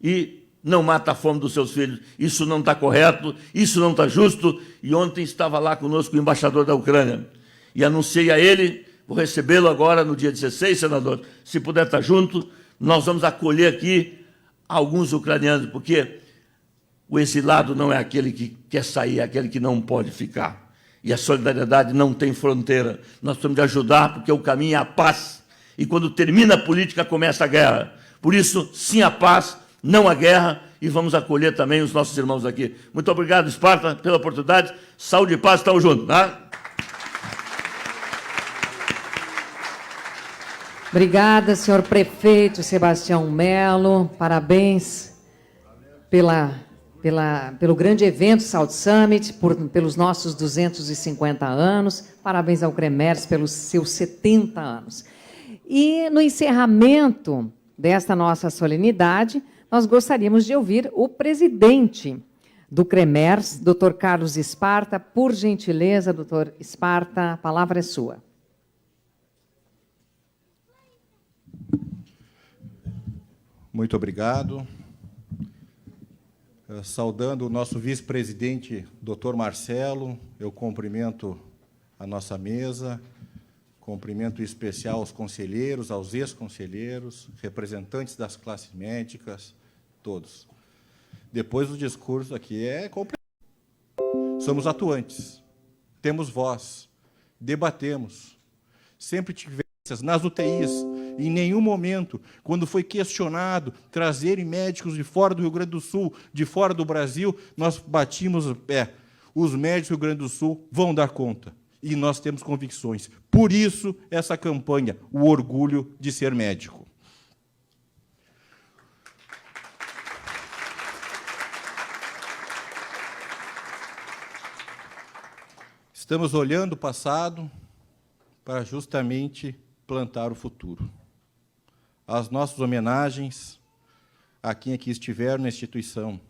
e não mata a fome dos seus filhos. Isso não está correto, isso não está justo. E ontem estava lá conosco o embaixador da Ucrânia. E anunciei a ele, vou recebê-lo agora no dia 16, senador, se puder estar junto, nós vamos acolher aqui alguns ucranianos, porque o exilado não é aquele que quer sair, é aquele que não pode ficar. E a solidariedade não tem fronteira. Nós precisamos de ajudar, porque o caminho é a paz. E quando termina a política, começa a guerra. Por isso, sim à paz, não à guerra, e vamos acolher também os nossos irmãos aqui. Muito obrigado, Esparta, pela oportunidade. Saúde e paz, estamos juntos. Tá? Obrigada, senhor prefeito Sebastião Melo. Parabéns pela pelo grande evento Saúde Summit, pelos nossos 250 anos. Parabéns ao CREMERS pelos seus 70 anos. E, no encerramento desta nossa solenidade, nós gostaríamos de ouvir o presidente do CREMERS, Dr. Carlos Esparta. Por gentileza, Dr. Esparta, a palavra é sua. Muito obrigado. Saudando o nosso vice-presidente, Dr. Marcelo, eu cumprimento a nossa mesa, cumprimento especial aos conselheiros, aos ex-conselheiros, representantes das classes médicas, todos. Depois do discurso aqui é complicado. Somos atuantes, temos voz, debatemos, sempre tivemos nas UTIs. Em nenhum momento, quando foi questionado trazerem médicos de fora do Rio Grande do Sul, de fora do Brasil, nós batimos o pé. Os médicos do Rio Grande do Sul vão dar conta. E nós temos convicções. Por isso, essa campanha, o orgulho de ser médico. Estamos olhando o passado para justamente plantar o futuro. As nossas homenagens a quem aqui estiver na instituição,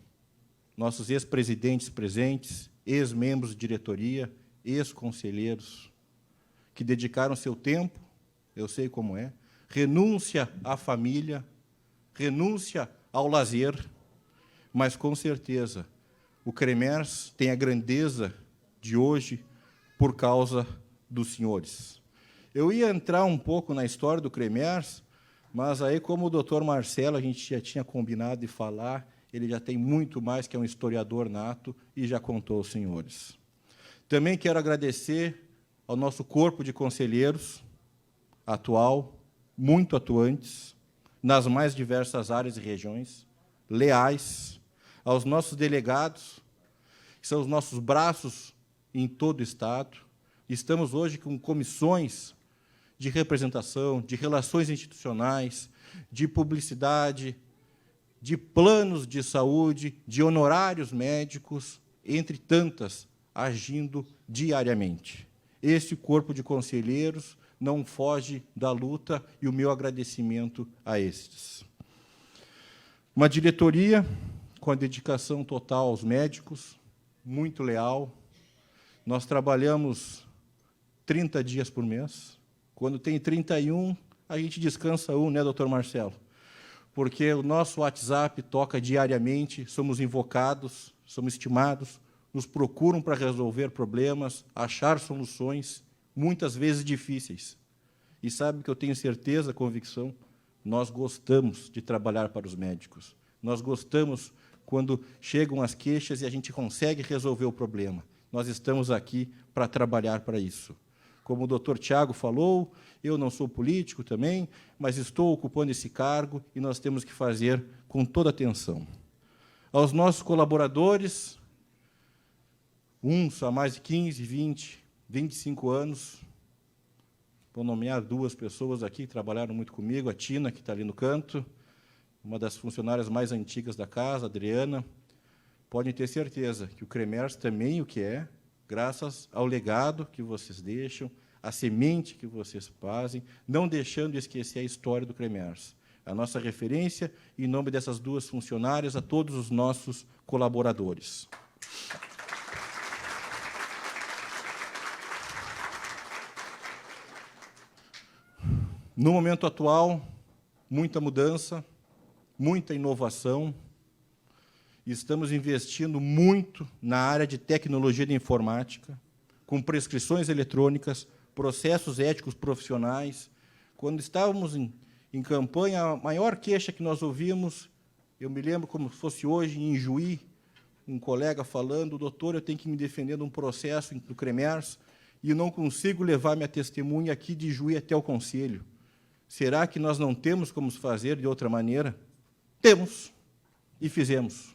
nossos ex-presidentes presentes, ex-membros de diretoria, ex-conselheiros, que dedicaram seu tempo, eu sei como é, renúncia à família, renúncia ao lazer, mas, com certeza, o CREMERS tem a grandeza de hoje por causa dos senhores. Eu ia entrar um pouco na história do CREMERS, mas aí, como o doutor Marcelo, a gente já tinha combinado de falar, ele já tem muito mais, que é um historiador nato, e já contou aos senhores. Também quero agradecer ao nosso corpo de conselheiros atual, muito atuantes, nas mais diversas áreas e regiões, leais, aos nossos delegados, que são os nossos braços em todo o Estado. Estamos hoje com comissões de representação, de relações institucionais, de publicidade, de planos de saúde, de honorários médicos, entre tantas, agindo diariamente. Esse corpo de conselheiros não foge da luta, e o meu agradecimento a estes. Uma diretoria com a dedicação total aos médicos, muito leal. Nós trabalhamos 30 dias por mês. Quando tem 31, a gente descansa um, né, doutor Marcelo? Porque o nosso WhatsApp toca diariamente, somos invocados, somos estimados, nos procuram para resolver problemas, achar soluções, muitas vezes difíceis. E sabe que eu tenho certeza, convicção, nós gostamos de trabalhar para os médicos. Nós gostamos quando chegam as queixas e a gente consegue resolver o problema. Nós estamos aqui para trabalhar para isso. Como o doutor Tiago falou, eu não sou político também, mas estou ocupando esse cargo e nós temos que fazer com toda atenção. Aos nossos colaboradores, uns há mais de 15, 20, 25 anos, vou nomear 2 pessoas aqui que trabalharam muito comigo, a Tina, que está ali no canto, uma das funcionárias mais antigas da casa, a Adriana. Podem ter certeza que o CREMERS também o que é, graças ao legado que vocês deixam, à semente que vocês fazem, não deixando de esquecer a história do CREMERS. A nossa referência, em nome dessas 2 funcionárias, a todos os nossos colaboradores. No momento atual, muita mudança, muita inovação. Estamos investindo muito na área de tecnologia de informática, com prescrições eletrônicas, processos éticos profissionais. Quando estávamos em campanha, a maior queixa que nós ouvimos, eu me lembro como se fosse hoje, em Juí, um colega falando: doutor, eu tenho que me defender de um processo do CREMERS e não consigo levar minha testemunha aqui de Juí até o conselho. Será que nós não temos como fazer de outra maneira? Temos, e fizemos.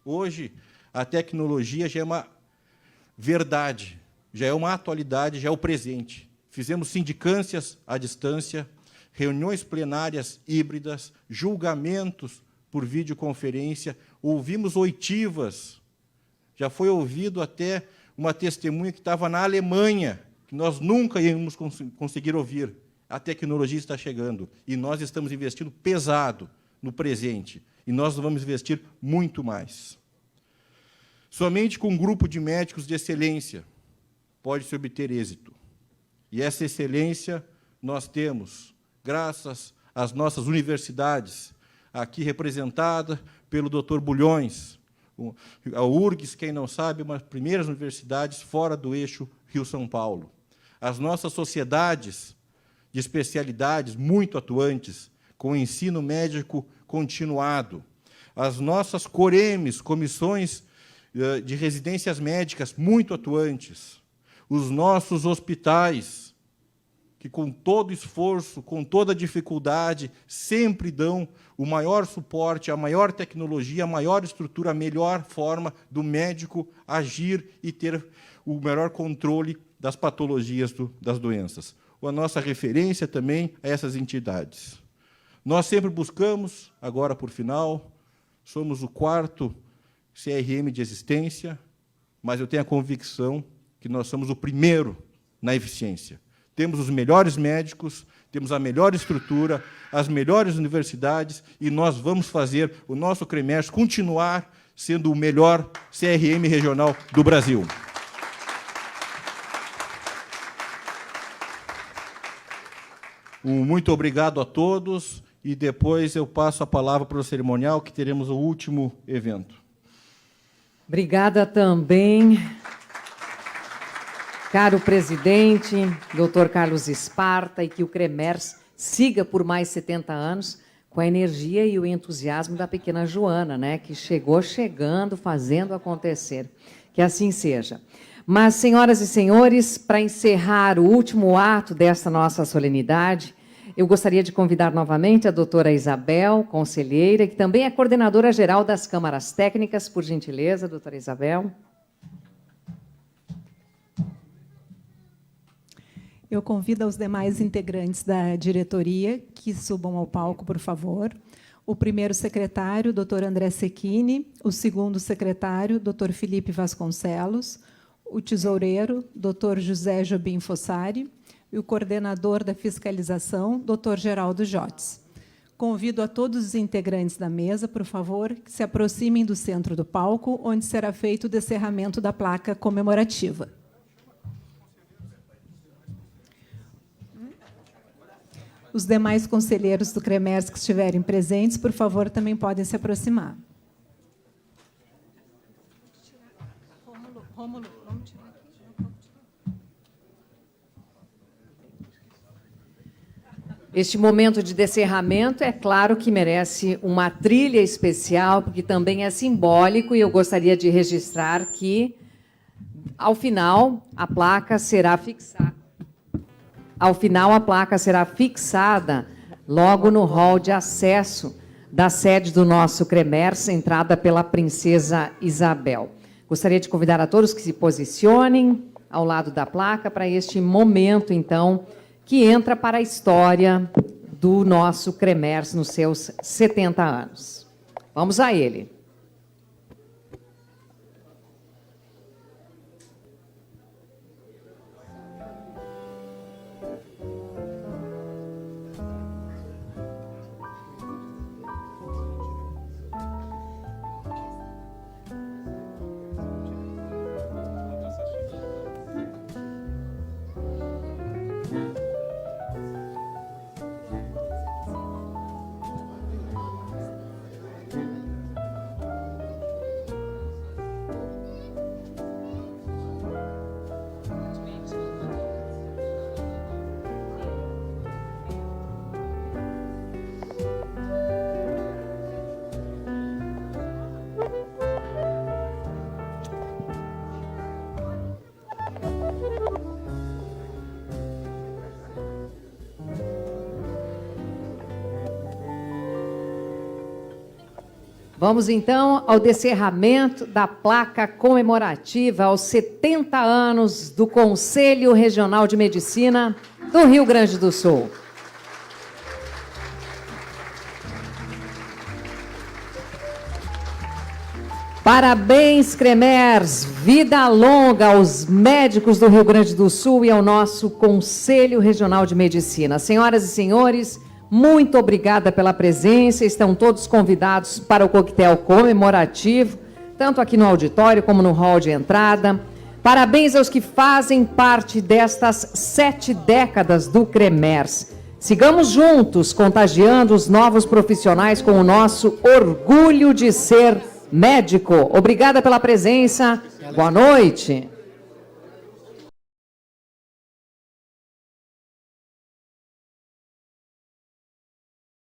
Hoje, a tecnologia já é uma verdade, já é uma atualidade, já é o presente. Fizemos sindicâncias à distância, reuniões plenárias híbridas, julgamentos por videoconferência, ouvimos oitivas. Já foi ouvido até uma testemunha que estava na Alemanha, que nós nunca íamos conseguir ouvir. A tecnologia está chegando, e nós estamos investindo pesado no presente, e nós vamos investir muito mais. Somente com um grupo de médicos de excelência pode-se obter êxito. E essa excelência nós temos, graças às nossas universidades, aqui representada pelo Dr. Bulhões, a URGS, quem não sabe, uma das primeiras universidades fora do eixo Rio-São Paulo. As nossas sociedades de especialidades muito atuantes, com ensino médico continuado. As nossas COREMES, comissões de residências médicas muito atuantes. Os nossos hospitais, que com todo esforço, com toda dificuldade, sempre dão o maior suporte, a maior tecnologia, a maior estrutura, a melhor forma do médico agir e ter o melhor controle das patologias das doenças. A nossa referência também a essas entidades. Nós sempre buscamos, agora por final, somos o 4º CRM de existência, mas eu tenho a convicção que nós somos o primeiro na eficiência. Temos os melhores médicos, temos a melhor estrutura, as melhores universidades, e nós vamos fazer o nosso CREMERS continuar sendo o melhor CRM regional do Brasil. Muito obrigado a todos, e depois eu passo a palavra para o cerimonial, que teremos o último evento. Obrigada também, caro presidente, doutor Carlos Esparta, e que o CREMERS siga por mais 70 anos com a energia e o entusiasmo da pequena Joana, né, que chegou chegando, fazendo acontecer. Que assim seja. Mas, senhoras e senhores, para encerrar o último ato desta nossa solenidade, eu gostaria de convidar novamente a doutora Isabel, conselheira, que também é coordenadora geral das câmaras técnicas. Por gentileza, doutora Isabel. Eu convido os demais integrantes da diretoria que subam ao palco, por favor. O primeiro secretário, doutor André Secchini, o segundo secretário, doutor Felipe Vasconcelos, o tesoureiro, doutor José Jobim Fossari, e o coordenador da fiscalização, doutor Geraldo Jotes. Convido a todos os integrantes da mesa, por favor, que se aproximem do centro do palco, onde será feito o descerramento da placa comemorativa. Os demais conselheiros do CREMERS que estiverem presentes, por favor, também podem se aproximar. Rômulo, vamos tirar aqui. Este momento de descerramento, é claro que merece uma trilha especial, porque também é simbólico, e eu gostaria de registrar que, ao final, a placa será fixada. Ao final, a placa será fixada logo no hall de acesso da sede do nosso CREMERS, entrada pela Princesa Isabel. Gostaria de convidar a todos que se posicionem ao lado da placa para este momento, então, que entra para a história do nosso CREMERS nos seus 70 anos. Vamos a ele. Vamos, então, ao descerramento da placa comemorativa aos 70 anos do Conselho Regional de Medicina do Rio Grande do Sul. Parabéns, Cremers, vida longa aos médicos do Rio Grande do Sul e ao nosso Conselho Regional de Medicina. Senhoras e senhores, muito obrigada pela presença, estão todos convidados para o coquetel comemorativo, tanto aqui no auditório como no hall de entrada. Parabéns aos que fazem parte destas 7 décadas do Cremers. Sigamos juntos, contagiando os novos profissionais com o nosso orgulho de ser médico. Obrigada pela presença. Boa noite.